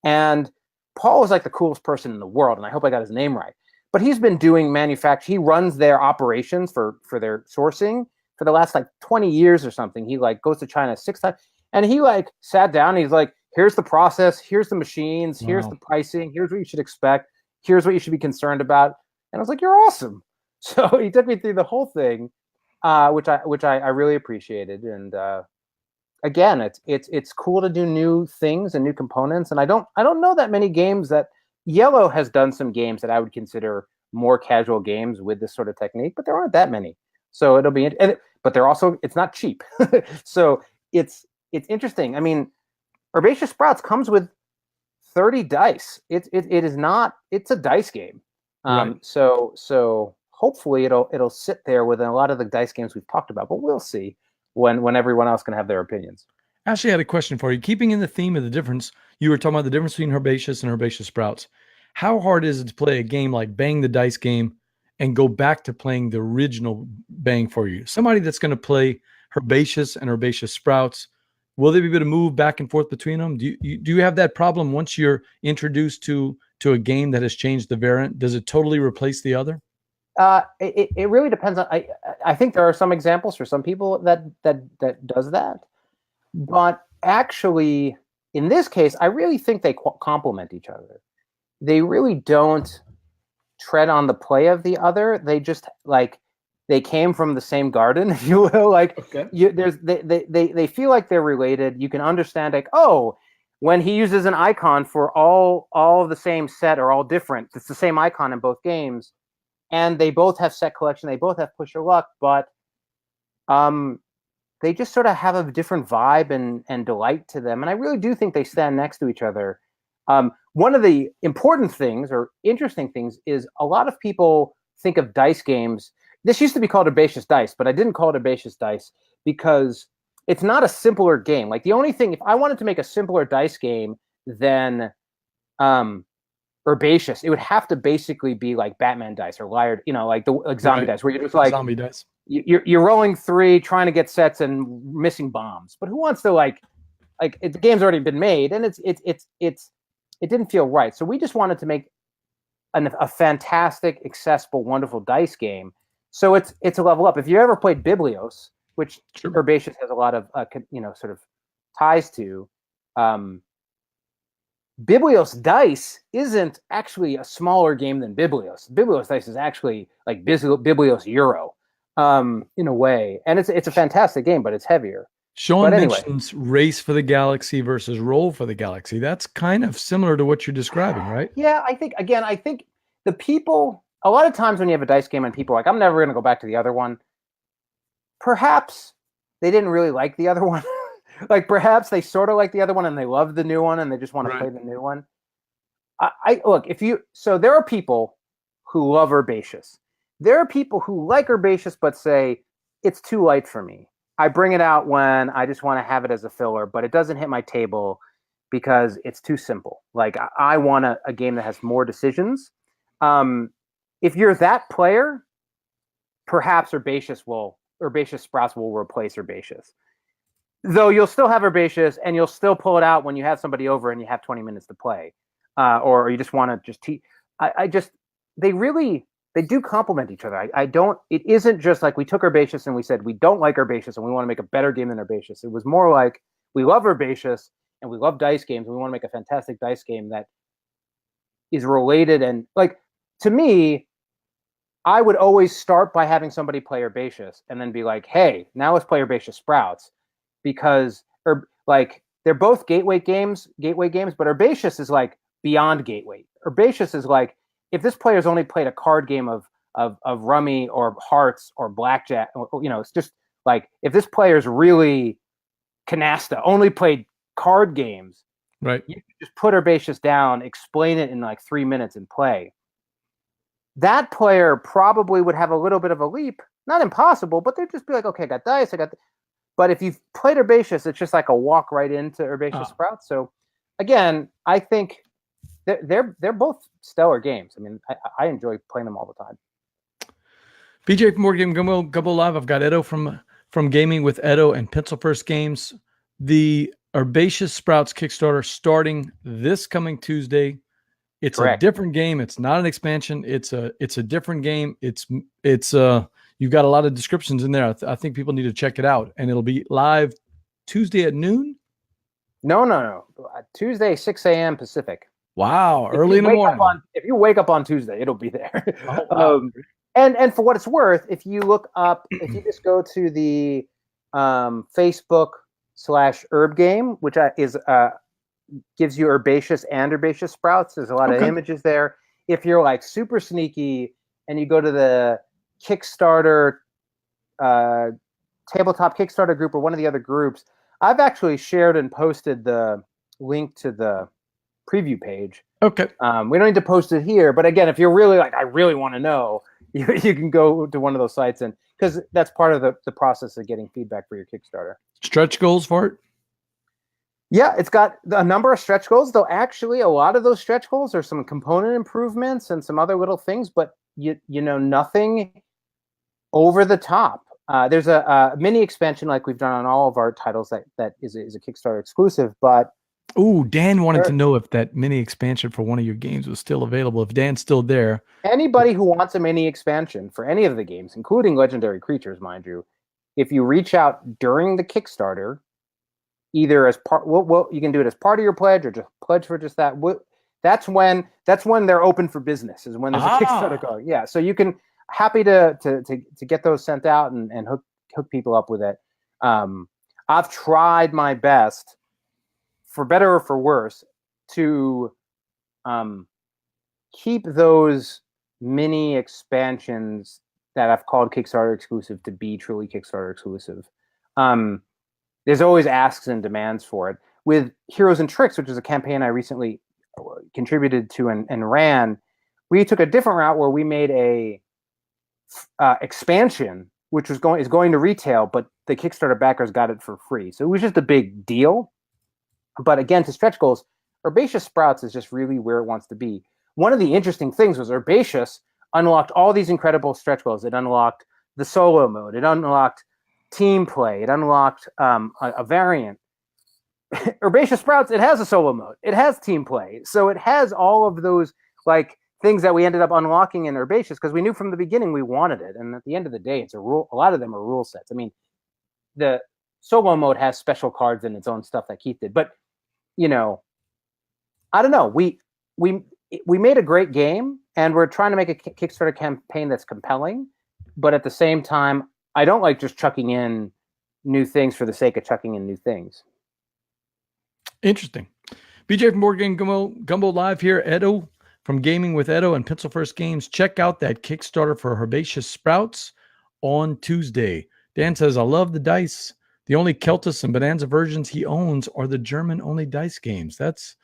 And Paul is like the coolest person in the world, and I hope I got his name right. But he's been doing he runs their operations for their sourcing for the last 20 years or something. He goes to China 6 times. And he sat down, and he's like, here's the process, here's the machines, here's the pricing, here's what you should expect, here's what you should be concerned about. And I was like, you're awesome. So he took me through the whole thing, which I really appreciated. And again, it's cool to do new things and new components. And I don't know that many games that Yellow has done some games that I would consider more casual games with this sort of technique, but there aren't that many. So it'll be, but they're also, it's not cheap. So it's interesting. I mean, Herbaceous Sprouts comes with 30 dice. It is not. It's a dice game. Right. So hopefully it'll sit there with a lot of the dice games we've talked about. But we'll see when everyone else can have their opinions. Ashley, I had a question for you. Keeping in the theme of the difference, you were talking about the difference between Herbaceous and Herbaceous Sprouts. How hard is it to play a game like Bang the Dice Game and go back to playing the original Bang for you? Somebody that's going to play Herbaceous and Herbaceous Sprouts, will they be able to move back and forth between them? Do you have that problem once you're introduced to a game that has changed the variant? Does it totally replace the other? It really depends on. I think there are some examples for some people that does that, but actually, in this case, I really think they complement each other. They really don't tread on the play of the other. They just they came from the same garden, if you will. Okay. They feel like they're related. You can understand when he uses an icon for all of the same set or all different, it's the same icon in both games, and they both have set collection. They both have push your luck, but they just sort of have a different vibe and delight to them. And I really do think they stand next to each other. One of the important things or interesting things is a lot of people think of dice games. This used to be called Herbaceous Dice, but I didn't call it Herbaceous Dice because it's not a simpler game. The only thing, if I wanted to make a simpler dice game than Herbaceous, it would have to basically be like Batman dice or Liar, zombie dice, where you're just zombie dice. You're rolling 3, trying to get sets and missing bombs. But who wants to the game's already been made, and it didn't feel right. So we just wanted to make a fantastic, accessible, wonderful dice game. So it's a level up. If you ever played Biblios, which Herbaceous has a lot of sort of ties to, Biblios dice isn't actually a smaller game than Biblios. Biblios dice is actually like Biblios Euro, in a way, and it's a fantastic game, but it's heavier. Sean mentions Race for the Galaxy versus Roll for the Galaxy. That's kind of similar to what you're describing, right? Yeah, I think the people, a lot of times when you have a dice game and people are like, I'm never going to go back to the other one, perhaps they didn't really like the other one. Like perhaps they sort of like the other one and they love the new one and they just want to play the new one. I look, so there are people who love Herbaceous. There are people who like Herbaceous but say it's too light for me. I bring it out when I just want to have it as a filler, but it doesn't hit my table because it's too simple. Like I want a game that has more decisions. If you're that player, perhaps Herbaceous Sprouts will replace Herbaceous. Though you'll still have Herbaceous and you'll still pull it out when you have somebody over and you have 20 minutes to play. Or you just want to just teach. They do complement each other. It isn't just like we took Herbaceous and we said we don't like Herbaceous and we want to make a better game than Herbaceous. It was more like we love Herbaceous and we love dice games and we want to make a fantastic dice game that is related. And like, to me, I would always start by having somebody play Herbaceous and then be like, hey, now let's play Herbaceous Sprouts, because they're both gateway games, but Herbaceous is like beyond gateway. Herbaceous is like, if this player's only played a card game of rummy or hearts or blackjack, it's just like, if this player's really canasta, only played card games, right? You can just put Herbaceous down, explain it in like 3 minutes and play. That player probably would have a little bit of a leap, not impossible, but they'd just be like, okay, I got dice, But if you've played Herbaceous, it's just like a walk right into Herbaceous Sprouts. So again, I think they're both stellar games. I mean, I enjoy playing them all the time. BJ from Board Game Gumbo Live. I've got Edo from Gaming with Edo and Pencil First Games. The Herbaceous Sprouts Kickstarter starting this coming Tuesday. It's Correct. A different game. It's not an expansion. It's a different game. You've got a lot of descriptions in there. I think people need to check it out, and it'll be live Tuesday at noon. No. Tuesday, 6 a.m. Pacific. Wow, early in the morning. If you wake up on Tuesday, it'll be there. Oh, wow. And for what it's worth, if you just go to the Facebook/Herb Game, which gives you Herbaceous and Herbaceous Sprouts. There's a lot of images there. If you're like super sneaky and you go to the Kickstarter tabletop Kickstarter group or one of the other groups, I've actually shared and posted the link to the preview page. Okay. We don't need to post it here, but again, if you're really like, I really want to know, you can go to one of those sites, and because that's part of the process of getting feedback for your Kickstarter. Stretch goals for it? Yeah, it's got a number of stretch goals, though actually a lot of those stretch goals are some component improvements and some other little things, but nothing over the top. There's a mini expansion like we've done on all of our titles that is a Kickstarter exclusive, but oh, Dan wanted to know if that mini expansion for one of your games was still available. If Dan's still there. Anybody who wants a mini expansion for any of the games, including Legendary Creatures, mind you, if you reach out during the Kickstarter, either as part, you can do it as part of your pledge or just pledge for just that. That's when they're open for business, is when there's a Kickstarter going. Yeah, so you can happy to get those sent out and hook people up with it. I've tried my best, for better or for worse, to keep those mini expansions that I've called Kickstarter exclusive to be truly Kickstarter exclusive. There's always asks and demands for it. With Heroes and Tricks, which is a campaign I recently contributed to and ran, we took a different route where we made a expansion, which is going to retail, but the Kickstarter backers got it for free. So it was just a big deal. But again, to stretch goals, Herbaceous Sprouts is just really where it wants to be. One of the interesting things was Herbaceous unlocked all these incredible stretch goals. It unlocked the solo mode. It unlocked team play. It unlocked a variant. Herbaceous Sprouts, it has a solo mode. It has team play. So it has all of those like things that we ended up unlocking in Herbaceous because we knew from the beginning we wanted it. And at the end of the day, it's a rule. A lot of them are rule sets. I mean, the solo mode has special cards and its own stuff that Keith did. But, I don't know. We made a great game, and we're trying to make a Kickstarter campaign that's compelling. But at the same time, I don't like just chucking in new things for the sake of chucking in new things. Interesting. BJ from Board Game Gumbo Live here. Edo from Gaming with Edo and Pencil First Games. Check out that Kickstarter for Herbaceous Sprouts on Tuesday. Dan says, I love the dice. The only Keltis and Bonanza versions he owns are the German-only dice games. That's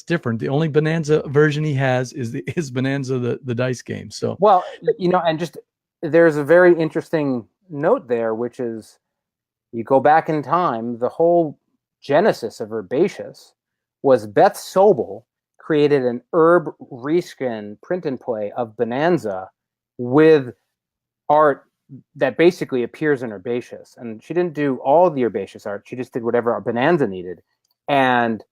different. The only Bonanza version he has is Bonanza the dice game. So well, and just there's a very interesting note there, which is you go back in time, the whole genesis of Herbaceous was Beth Sobel created an herb reskin print and play of Bonanza with art that basically appears in Herbaceous. And she didn't do all the Herbaceous art. She just did whatever our Bonanza needed. And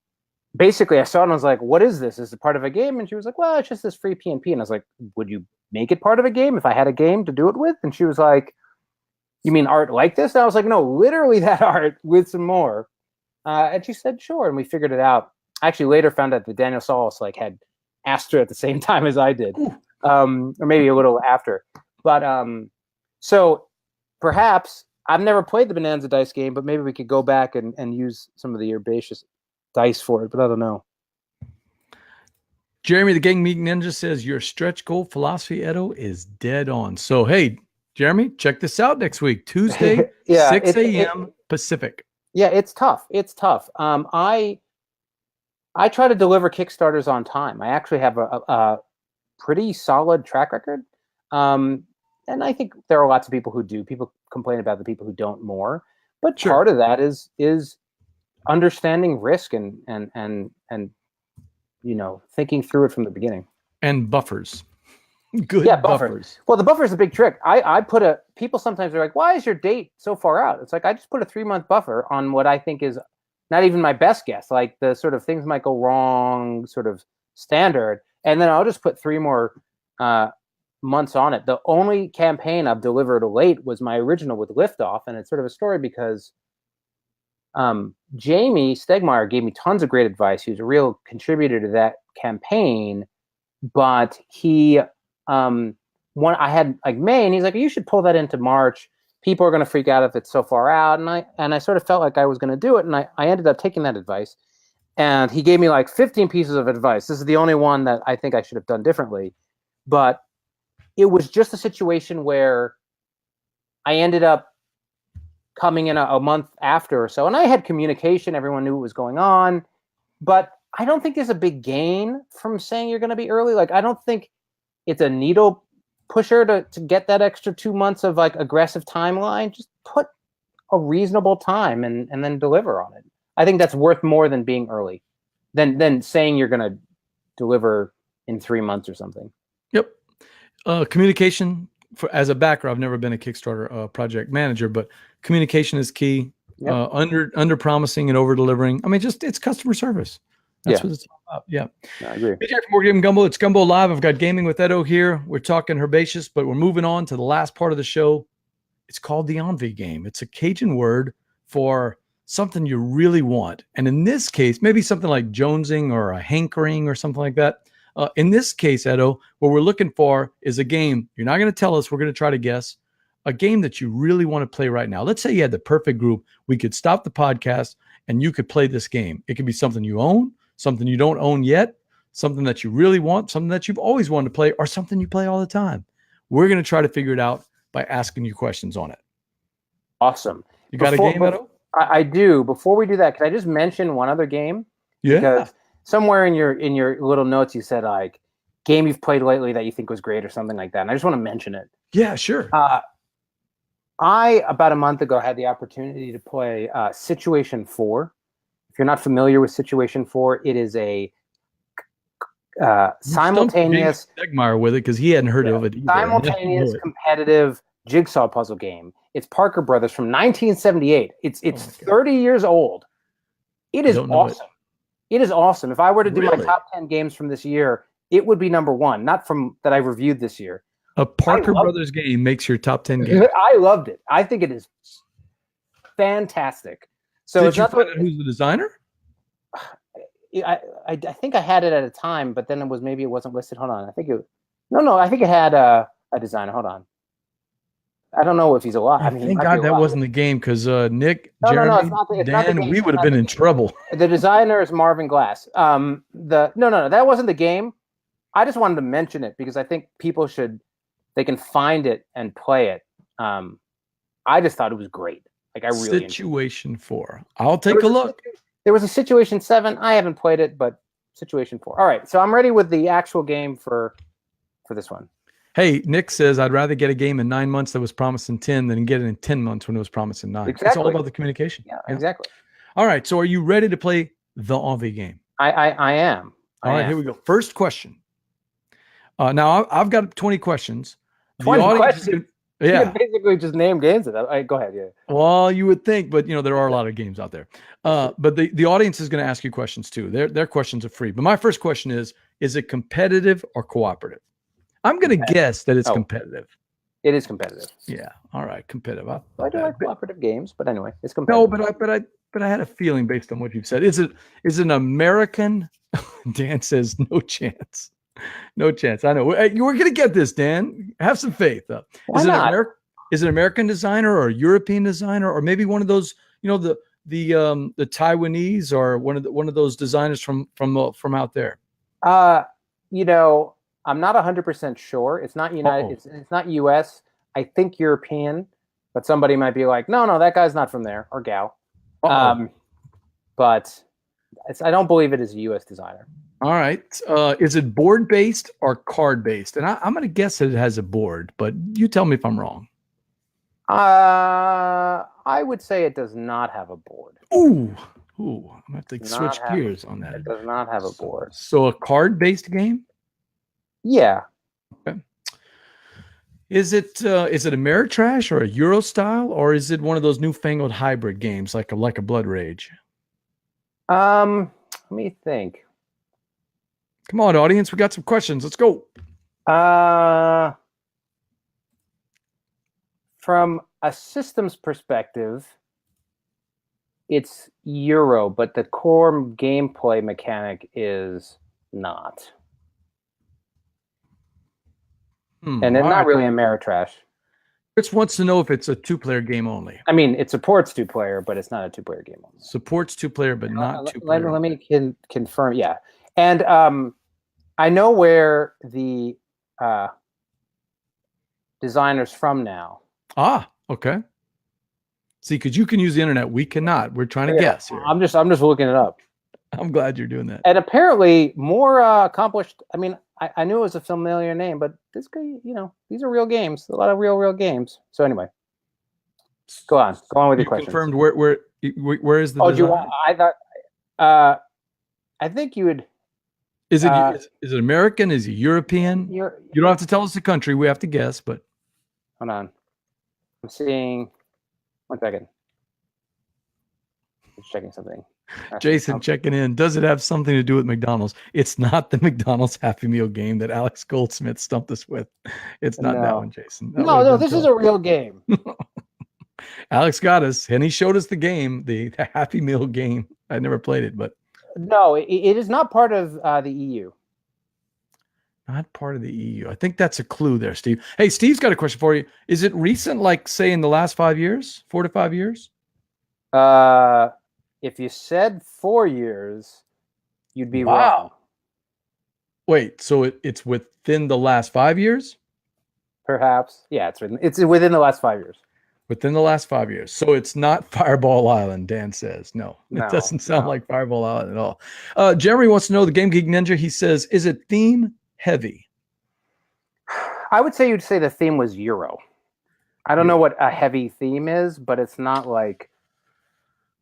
basically I saw it and I was like, what is this? Is it part of a game? And she was like, well, it's just this free PNP. And I was like, would you make it part of a game if I had a game to do it with? And she was like, you mean art like this? And I was like, no, literally that art with some more. And she said, sure. And we figured it out. I actually later found out that Daniel Salas had asked her at the same time as I did, or maybe a little after. But so perhaps I've never played the Bonanza dice game, but maybe we could go back and use some of the Herbaceous dice for it, but I don't know. Jeremy, the Gang Meat Ninja, says your stretch goal philosophy, Edo, is dead on. So, hey, Jeremy, check this out next week, Tuesday, 6 a.m. Pacific. Yeah, it's tough. It's tough. I try to deliver Kickstarters on time. I actually have a pretty solid track record. And I think there are lots of people who do. People complain about the people who don't more. But Sure. Part of that is understanding risk and thinking through it from the beginning. And buffers. Good buffers. Well, the buffer is a big trick. People sometimes are like, why is your date so far out? It's like, I just put a 3-month buffer on what I think is not even my best guess. Like the sort of things might go wrong sort of standard. And then I'll just put 3 more months on it. The only campaign I've delivered late was my original with Liftoff. And it's sort of a story because Jamie Stegmeyer gave me tons of great advice. He was a real contributor to that campaign, but he, I had May, and he's like, you should pull that into March. People are going to freak out if it's so far out. And I sort of felt like I was going to do it. And I ended up taking that advice, and he gave me 15 pieces of advice. This is the only one that I think I should have done differently, but it was just a situation where I ended up coming in a month after or so, and I had communication. Everyone knew what was going on, but I don't think there's a big gain from saying you're going to be early. I don't think it's a needle pusher to get that extra 2 months of aggressive timeline. Just put a reasonable time and then deliver on it. I think that's worth more than being early, than saying you're going to deliver in 3 months or something. Yep. Communication. As a backer, I've never been a Kickstarter project manager, but communication is key. Yep. Under promising and over delivering. I mean, it's customer service. That's what it's all about. Yeah. I agree. Hey, Jack, from Game Gumbo. It's Gumbo Live. I've got Gaming with Edo here. We're talking Herbaceous, but we're moving on to the last part of the show. It's called the OnV Game. It's a Cajun word for something you really want. And in this case, maybe something like jonesing or a hankering or something like that. In this case, Edo, what we're looking for is a game. You're not going to tell us. We're going to try to guess. A game that you really want to play right now. Let's say you had the perfect group. We could stop the podcast and you could play this game. It could be something you own, something you don't own yet, something that you really want, something that you've always wanted to play, or something you play all the time. We're going to try to figure it out by asking you questions on it. Awesome. You got a game, Edo? I do. Before we do that, can I just mention one other game? Yeah. Because somewhere in your little notes you said game you've played lately that you think was great or something like that. And I just want to mention it. Yeah, sure. I, about a month ago, had the opportunity to play Situation 4. If you're not familiar with Situation 4, it is a simultaneous... Stegmeyer with it because he hadn't heard of it either. Simultaneous competitive jigsaw puzzle game. It's Parker Brothers from 1978. It's 30 years old. It is awesome. It is awesome. If I were to do my top 10 games from this year, it would be number 1, not from that I reviewed this year. A Parker Brothers game makes your top 10 game. I loved it. I think it is fantastic. So did you find out who's the designer? I think I had it at a time, but then maybe it wasn't listed. Hold on. I think it had a designer. Hold on. I don't know if he's alive. I mean, thank God that wasn't the game because Nick, Jeremy, Dan, we would have been in trouble. The designer is Marvin Glass. No, that wasn't the game. I just wanted to mention it because I think people they can find it and play it. I just thought it was great. Like I really enjoyed it. Situation 4. I'll take a look. There was a Situation 7. I haven't played it, but Situation 4. All right, so I'm ready with the actual game for this one. Hey, Nick says, I'd rather get a game in 9 months that was promised in 10 than get it in 10 months when it was promised in 9. Exactly. It's all about the communication. Yeah, exactly. All right, so are you ready to play the OnV game? I am. All right, here we go. First question. Now, I've got 20 questions. 20 questions? Yeah. You can basically just name games. Go ahead, yeah. Well, you would think, but there are a lot of games out there. But the audience is going to ask you questions too. Their questions are free. But my first question is it competitive or cooperative? I'm going to guess that it's competitive. It is competitive. Yeah. All right. Competitive. I do like cooperative games, but anyway, it's competitive. No, but I had a feeling based on what you've said. Is it an American? Dan says no chance. No chance. I know. We're going to get this, Dan. Have some faith. Why not? Is it an American designer or a European designer or maybe one of those, the Taiwanese or one of those designers from out there? I'm not 100% sure. It's not United. It's not U.S. I think European, but somebody might be like, no, that guy's not from there or gal. But I don't believe it is a U.S. designer. All right. Is it board based or card based? And I'm going to guess that it has a board, but you tell me if I'm wrong. I would say it does not have a board. Ooh. I'm going to have to switch gears on that. It does not have a board. So a card based game? Yeah. Okay. Is it Ameritrash or a Euro style, or is it one of those newfangled hybrid games like a Blood Rage? Let me think. Come on, audience, we got some questions. Let's go. From a systems perspective, it's Euro, but the core gameplay mechanic is not. And it's not really Ameritrash. Chris wants to know if it's a 2-player game only. I mean, it supports 2-player, but it's not a 2-player game only. Supports 2-player, but not 2-player. Let me confirm. Yeah, and I know where the designer's from now. Okay. See, because you can use the internet, we cannot. We're trying to guess here. I'm just looking it up. I'm glad you're doing that. And apparently, more accomplished. I mean, I knew it was a familiar name, but this guy, these are real games. A lot of real games. So anyway, go on with your questions. Confirmed where is the? Oh, I thought. I think you would. Is it American? Is it European? You don't have to tell us the country. We have to guess, but. Hold on. I'm seeing. 1 second. I'm checking something. Jason checking in. Does it have something to do with McDonald's? It's not the McDonald's Happy Meal game that Alex Goldsmith stumped us with. It's not that one, Jason. No, this is a real game. Alex got us, and he showed us the game, the Happy Meal game. I never played it, but. No, it is not part of the EU. Not part of the EU. I think that's a clue there, Steve. Hey, Steve's got a question for you. Is it recent, like, say, in the last 5 years? 4 to 5 years? If you said 4 years, you'd be wrong. Wait, so it's within the last 5 years? Perhaps. Yeah, it's within the last 5 years. Within the last 5 years. So it's not Fireball Island, Dan says. No, it doesn't sound like Fireball Island at all. Jeremy wants to know, the Game Geek Ninja, he says, is it theme heavy? I would say you'd say the theme was Euro. I don't know what a heavy theme is, but it's not like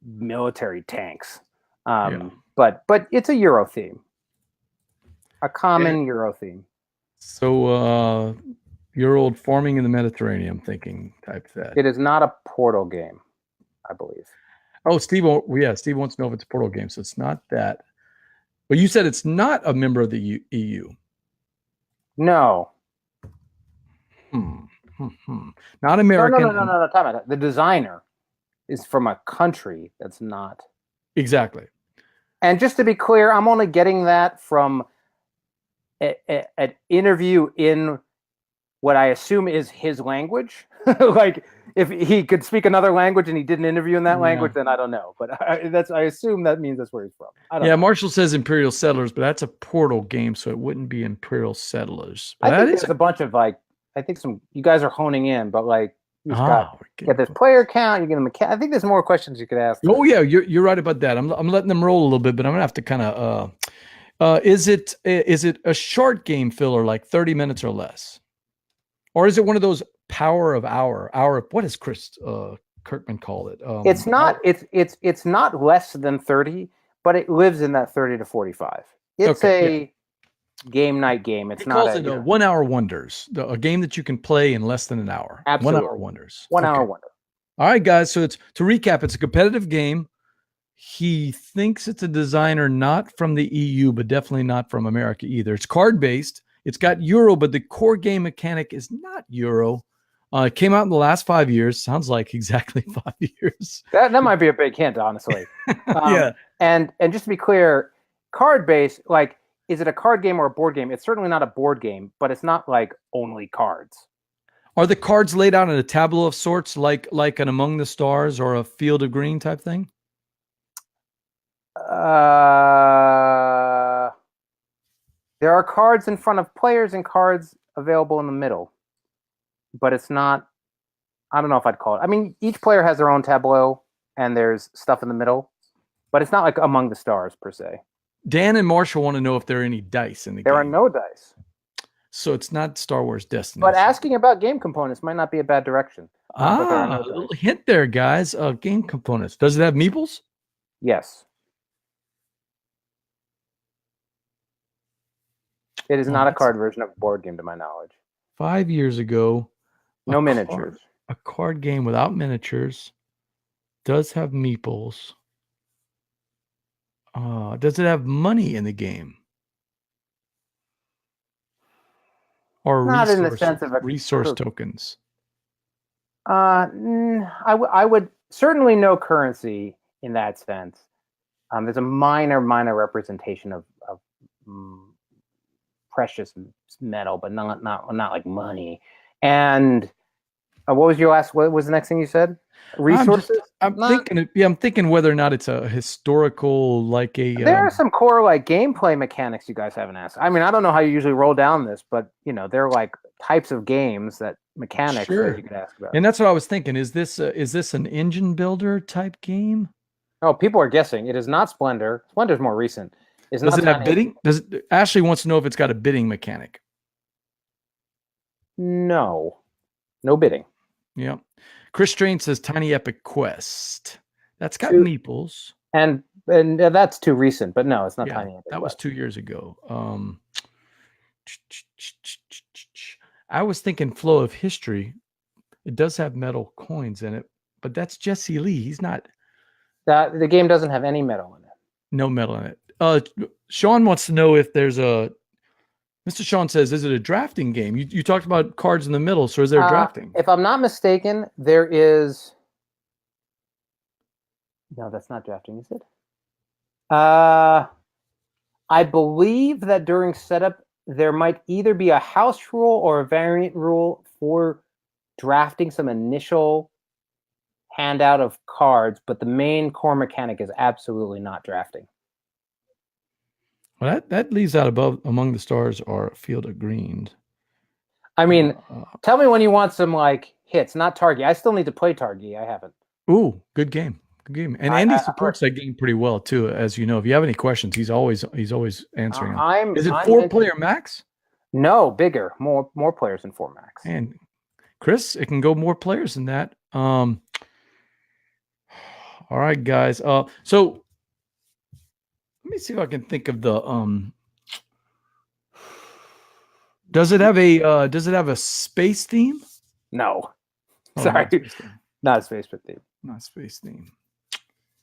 military tanks. But it's a Euro theme. A common Euro theme. So your old farming in the Mediterranean, I'm thinking, type that. It is not a Portal game, I believe. Oh, Steve wants to know if it's a Portal game, so it's not that. But you said it's not a member of the EU. No. Not American. No. Time out. The designer is from a country that's not. Exactly. And just to be clear, I'm only getting that from an interview in what I assume is his language. Like, if he could speak another language and he did an interview in that language, then I don't know. But I assume that means that's where he's from. I don't know. Marshall says Imperial Settlers, but that's a Portal game, so it wouldn't be Imperial Settlers. But I think there's a bunch of, like, I think you guys are honing in, but like You've got this player count. You get the I think there's more questions you could ask. Oh yeah, you're right about that. I'm letting them roll a little bit, but I'm gonna have to kind of. Is it a short game filler, like 30 minutes or less, or is it one of those power of hour? What does Chris Kirkman call it? It's not. It's not less than 30, but it lives in that 30 to 45. It's a game night game. It's not. Calls it a 1 hour wonders, a game that you can play in less than an hour. Absolutely. 1 hour wonders. 1 hour wonder. All right, guys. So to recap, it's a competitive game. He thinks it's a designer not from the EU, but definitely not from America either. It's card based. It's got Euro, but the core game mechanic is not Euro. It came out in the last 5 years. Sounds like exactly 5 years. That might be a big hint, honestly. Yeah. And just to be clear, card based, like, is it a card game or a board game? It's certainly not a board game, but it's not like only cards. Are the cards laid out in a tableau of sorts, like an Among the Stars or a Field of Green type thing? There are cards in front of players and cards available in the middle, but it's not. I don't know if I'd call it. I mean, each player has their own tableau, and there's stuff in the middle, but it's not like Among the Stars per se. Dan and Marshall want to know if there are any dice in the game. There are no dice. So it's not Star Wars Destiny. But asking about game components might not be a bad direction. A little hint there, guys. Game components. Does it have meeples? Yes. It is not a card version of a board game, to my knowledge. 5 years ago. No miniatures. A card game without miniatures. Does have meeples. Does it have money in the game? Or not in the sense of a resource tokens? I would certainly no currency in that sense. There's a minor representation of precious metal, but not like money. And what was your last? What was the next thing you said? Resources. I'm thinking whether or not it's a historical, like a. There are some core like gameplay mechanics you guys haven't asked. I mean, I don't know how you usually roll down this, but they're like types of games that mechanics that you could ask about. And that's what I was thinking. Is this an engine builder type game? Oh, people are guessing. It is not Splendor. Splendor's more recent. Does it have bidding? Ashley wants to know if it's got a bidding mechanic. No bidding. Yeah. Chris Strain says Tiny Epic Quest. That's got meeples. And that's too recent, but no, it's not Tiny Epic That was 2 years ago. I was thinking Flow of History. It does have metal coins in it, but that's Jesse Lee. He's not. The game doesn't have any metal in it. No metal in it. Sean wants to know if there's a. Mr. Sean says, is it a drafting game? You talked about cards in the middle, so is there drafting? If I'm not mistaken, there is. No, that's not drafting, is it? I believe that during setup, there might either be a house rule or a variant rule for drafting some initial handout of cards, but the main core mechanic is absolutely not drafting. Well, that leaves out above Among the Stars or Field of Green. I mean, tell me when you want some like hits, not Targi. I still need to play Targi. I haven't. Ooh, good game. Good game. And Andy supports that game pretty well too, as you know. If you have any questions, he's always answering them. Is it 4-player max? No, bigger. More players than 4 max. And Chris, it can go more players than that. All right, guys. So let me see if I can think of the Does it have a space theme? No. Sorry. Not a space theme. Not a space theme.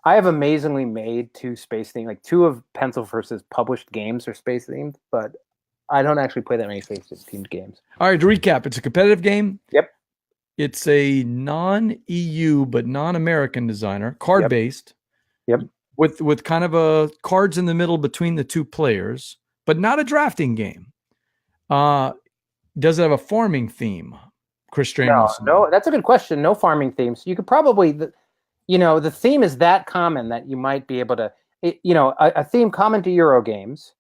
I have amazingly made 2 space themed, like 2 of Pencil First's published games are space themed, but I don't actually play that many space themed games. All right, to recap, it's a competitive game. Yep. It's a non-EU but non-American designer, card-based. Yep. With kind of a cards in the middle between the 2 players, but not a drafting game. Does it have a farming theme? Chris Strain. No, that's a good question. No farming themes. You could probably, the theme is that common that you might be able to, a theme common to Euro games.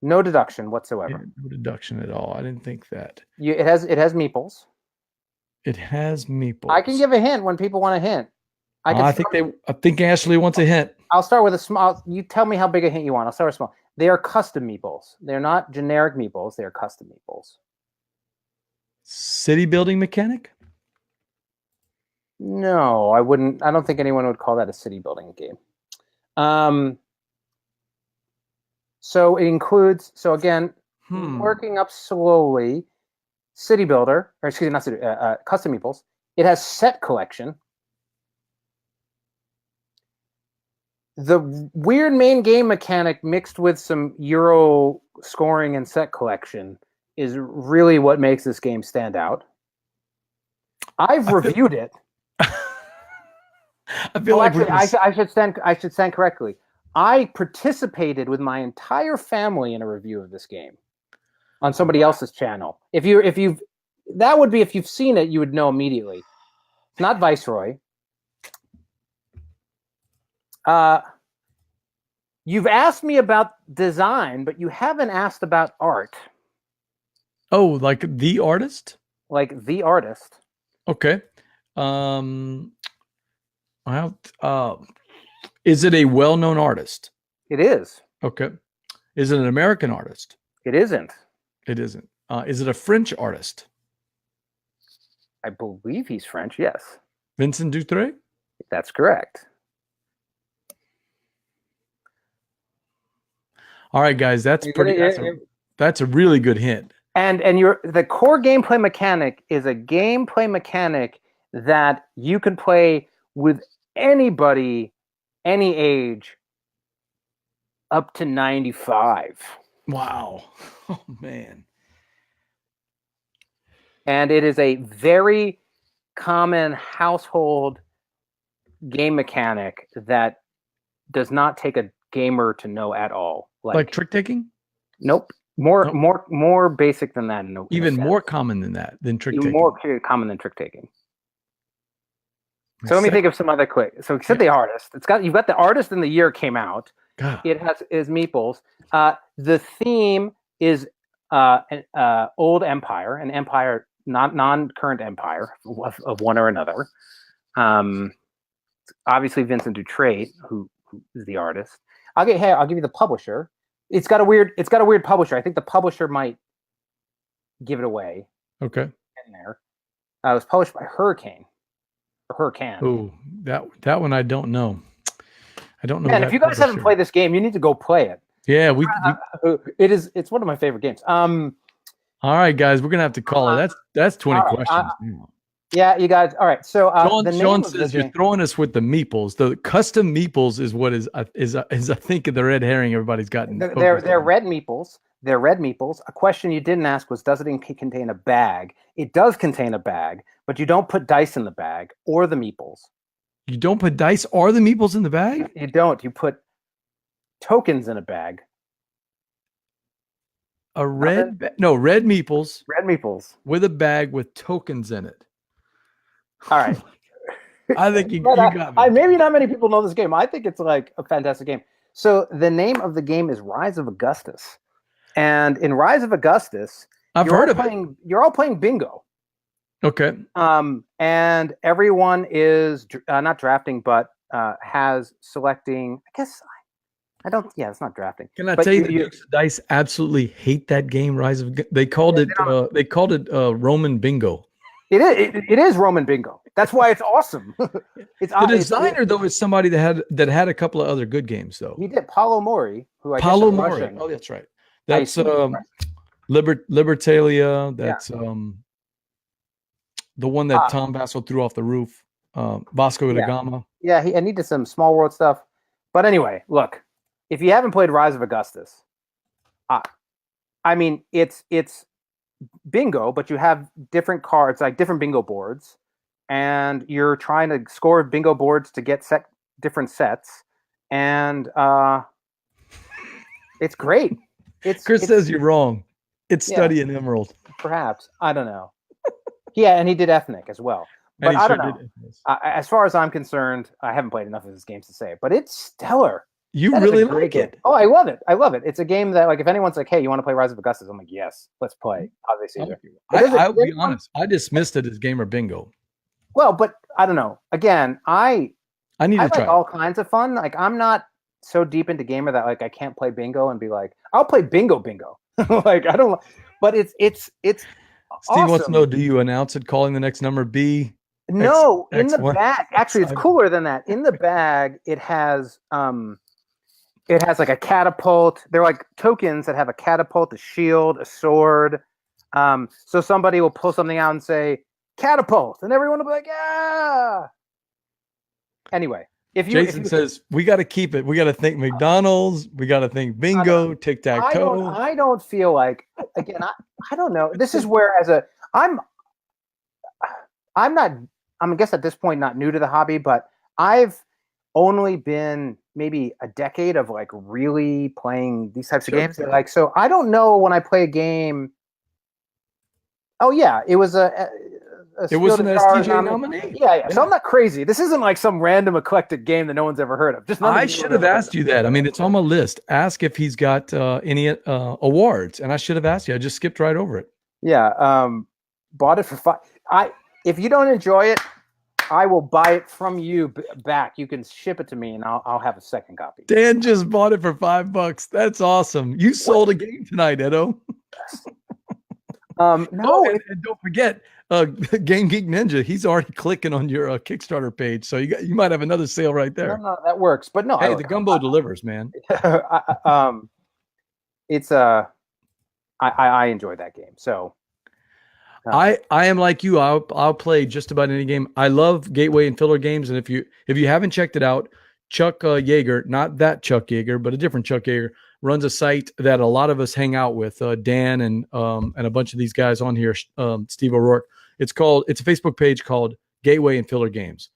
No deduction whatsoever. Yeah, no deduction at all. I didn't think that. It has meeples. It has meeples. I can give a hint when people want a hint. I think Ashley wants a hint. I'll start with a small. You tell me how big a hint you want. I'll start with small. They are custom meeples. They're not generic meeples. They are custom meeples. City building mechanic? No, I wouldn't. I don't think anyone would call that a city building game. So it includes. So again, working up slowly. City builder, or excuse me, not city. Custom meeples. It has set collection. The weird main game mechanic mixed with some Euro scoring and set collection is really what makes this game stand out. I've reviewed it. I feel like actually, I should stand correctly. I participated with my entire family in a review of this game on somebody else's channel. If you've seen it, you would know immediately. It's not Viceroy. You've asked me about design, but you haven't asked about art. Oh, like the artist? Like the artist. Okay. Is it a well-known artist? It is. Okay. Is it an American artist? It isn't. It isn't. Is it a French artist? I believe he's French, yes. Vincent Dutré? That's correct. All right, guys, that's a really good hint. And the core gameplay mechanic is a gameplay mechanic that you can play with anybody, any age, up to 95. Wow. Oh, man. And it is a very common household game mechanic that does not take a gamer to know at all. Like trick taking? Nope. More basic than that. Even more common than that, than trick taking. More common than trick taking. So let me think of some other quick. So you said the artist. You've got the artist and the year it came out. God. It is meeples. The theme is an old empire, an empire, not non-current empire of one or another. Obviously Vincent Dutré, who is the artist. I'll give you the publisher. It's got a weird publisher. I think the publisher might give it away. Okay. In there. It was published by Hurricane. Oh, that one I don't know. I don't know. Man, if you guys haven't played this game, you need to go play it. Yeah, it's one of my favorite games. All right, guys, we're gonna have to call it. That's 20 questions. Yeah, you guys. All right. So Sean says you're throwing us with the meeples. The custom meeples is what is I think the red herring everybody's gotten. They're red meeples. They're red meeples. A question you didn't ask was, does it contain a bag? It does contain a bag, but you don't put dice in the bag or the meeples. You don't put dice or the meeples in the bag? You don't. You put tokens in a bag. Red meeples. Red meeples. With a bag with tokens in it. All right. I think you got me. Maybe not many people know this game. I think it's like a fantastic game. So the name of the game is Rise of Augustus. And in Rise of Augustus, you're all playing bingo. Okay. And everyone is not drafting, but has selecting. I guess I don't. Yeah, it's not drafting. Can I tell you, the Dukes of Dice absolutely hate that game? Rise of. They called it Roman bingo. It is Roman bingo. That's why it's awesome. The designer though is somebody that had a couple of other good games though. He did. Paulo Mori, who Paulo Mori. Oh, that's right. That's Libertalia. That's the one that Tom Basso threw off the roof. Vasco da Gama. Yeah, he did some small world stuff. But anyway, look, if you haven't played Rise of Augustus, I mean, it's bingo, but you have different cards, like different bingo boards, and you're trying to score bingo boards to get different sets, and it's great. Chris says you're wrong. It's Study in Emerald. Perhaps. I don't know. Yeah, and he did Ethnic as well. But I don't know. As far as I'm concerned, I haven't played enough of his games to say it, but it's stellar. You That is a really great like game. it. Oh, I love it. I love it. It's a game that, like, if anyone's like, "Hey, you want to play Rise of Augustus?" I'm like, "Yes, let's play." Obviously, I'll be honest. I dismissed it as gamer bingo. well, but I don't know. Again, I need to like try. all kinds of fun. Like, I'm not so deep into gamer that like I can't play bingo and be like, I'll play bingo. Like, I don't. But it's Steve awesome. wants to know: do you announce it, calling the next number B? No, in the X1. bag. Actually, it's cooler than that. In the bag, it has like a catapult. They're like tokens that have a catapult, a shield, a sword. So somebody will pull something out and say catapult, and everyone will be like, "Yeah." Anyway, Jason says we got to keep it. We got to think McDonald's. We got to think bingo, tic tac toe. I don't feel like, again. I don't know. This is where I'm not. I guess at this point not new to the hobby, but I've only been maybe a decade of like really playing these types of games. Like, so I don't know when I play a game. Oh yeah, it was it was an STJ nominee. Yeah. So I'm not crazy. This isn't like some random eclectic game that no one's ever heard of. I should have asked you that. I mean, it's on my list. Ask if he's got any awards, and I should have asked you. I just skipped right over it. Yeah. Bought it for $5. If you don't enjoy it, I will buy it from you back. You can ship it to me, and I'll have a second copy. Dan just bought it for $5. That's awesome. You sold a game tonight, Edo. No, and don't forget, Game Geek Ninja. He's already clicking on your Kickstarter page, so you might have another sale right there. No, that works. But no, hey, the gumbo delivers, man. It's I enjoyed that game. So I am like you. I'll play just about any game. I love gateway and filler games, and if you haven't checked it out, Chuck Yeager, not that Chuck Yeager, but a different Chuck Yeager, runs a site that a lot of us hang out with. Dan and a bunch of these guys on here, Steve O'Rourke. It's a Facebook page called Gateway and Filler Games,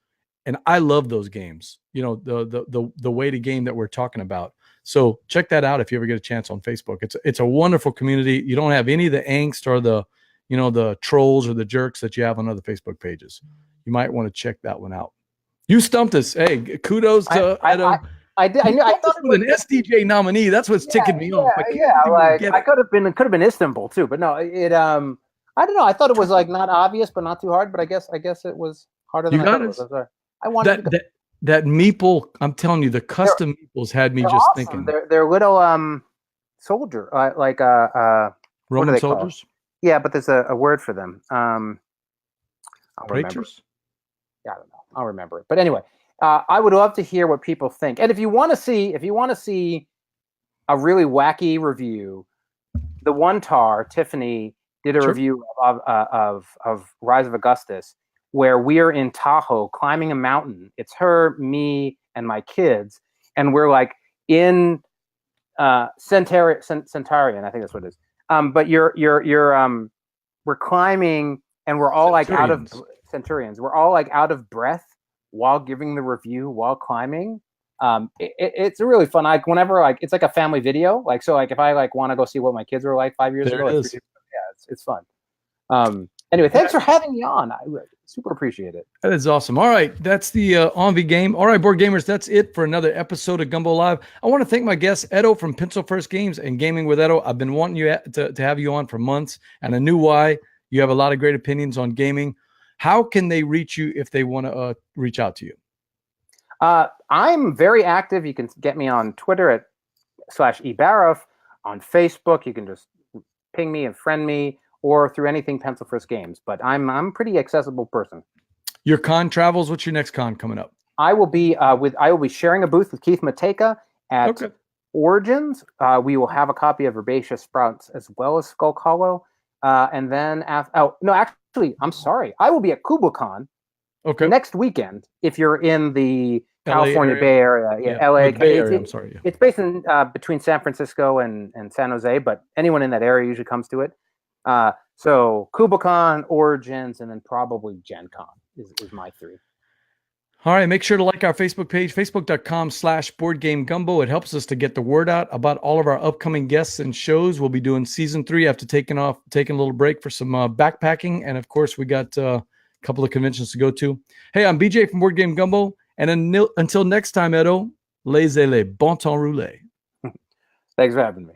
and I love those games. You know, the way to game that we're talking about. So check that out if you ever get a chance on Facebook. It's a wonderful community. You don't have any of the angst or the trolls or the jerks that you have on other Facebook pages. You might want to check that one out. You stumped us. Hey, kudos to Edo. I did. I thought it was an SDJ nominee. That's what's ticking me off. I could have been Istanbul too, but no, it I don't know. I thought it was like not obvious, but not too hard. But I guess it was harder than I thought it was. I wanted that meeple. I'm telling you, the custom meeples had me just awesome. thinking. They're little soldier Roman soldiers. Yeah, but there's a word for them. I'll remember. Yeah, I don't know. I'll remember it. But anyway, I would love to hear what people think. And if you want to see a really wacky review, the one tar Tiffany did a review of Rise of Augustus, where we're in Tahoe climbing a mountain. It's her, me, and my kids, and we're like in Centaurian. I think that's what it is. But we're climbing, and we're all like out of Centurions. We're all like out of breath while giving the review while climbing. It's really fun. Whenever it's like a family video. So if I want to go see what my kids were like 5 years ago, it's fun. Anyway, thanks for having me on. I super appreciate it. That is awesome. All right, that's the OnV Game. All right, board gamers, that's it for another episode of Gumbo Live. I want to thank my guest Edo from Pencil First Games and Gaming with Edo. I've been wanting you to have you on for months, and I knew why. You have a lot of great opinions on gaming. How can they reach you if they want to reach out to you? I'm very active. You can get me on Twitter at /ebaraf. On Facebook, you can just ping me and friend me, or through anything Pencil First Games. But I'm a pretty accessible person. Your con travels. What's your next con coming up? I will be sharing a booth with Keith Mateka at Origins. We will have a copy of Herbaceous Sprouts as well as Skull Hollow. And then actually, I'm sorry. I will be at KuboCon next weekend if you're in the California Bay Area. LA. Bay Area, I'm sorry. Yeah. It's based in between San Francisco and San Jose, but anyone in that area usually comes to it. So KuboCon, Origins, and then probably Gen Con is my three. All right, make sure to like our Facebook page, facebook.com/boardgamegumbo. It helps us to get the word out about all of our upcoming guests and shows. We'll be doing season 3 after taking a little break for some backpacking. And of course, we got a couple of conventions to go to. Hey, I'm BJ from Board Game Gumbo. And until next time, Edo, laissez-les, bon temps roulé. Thanks for having me.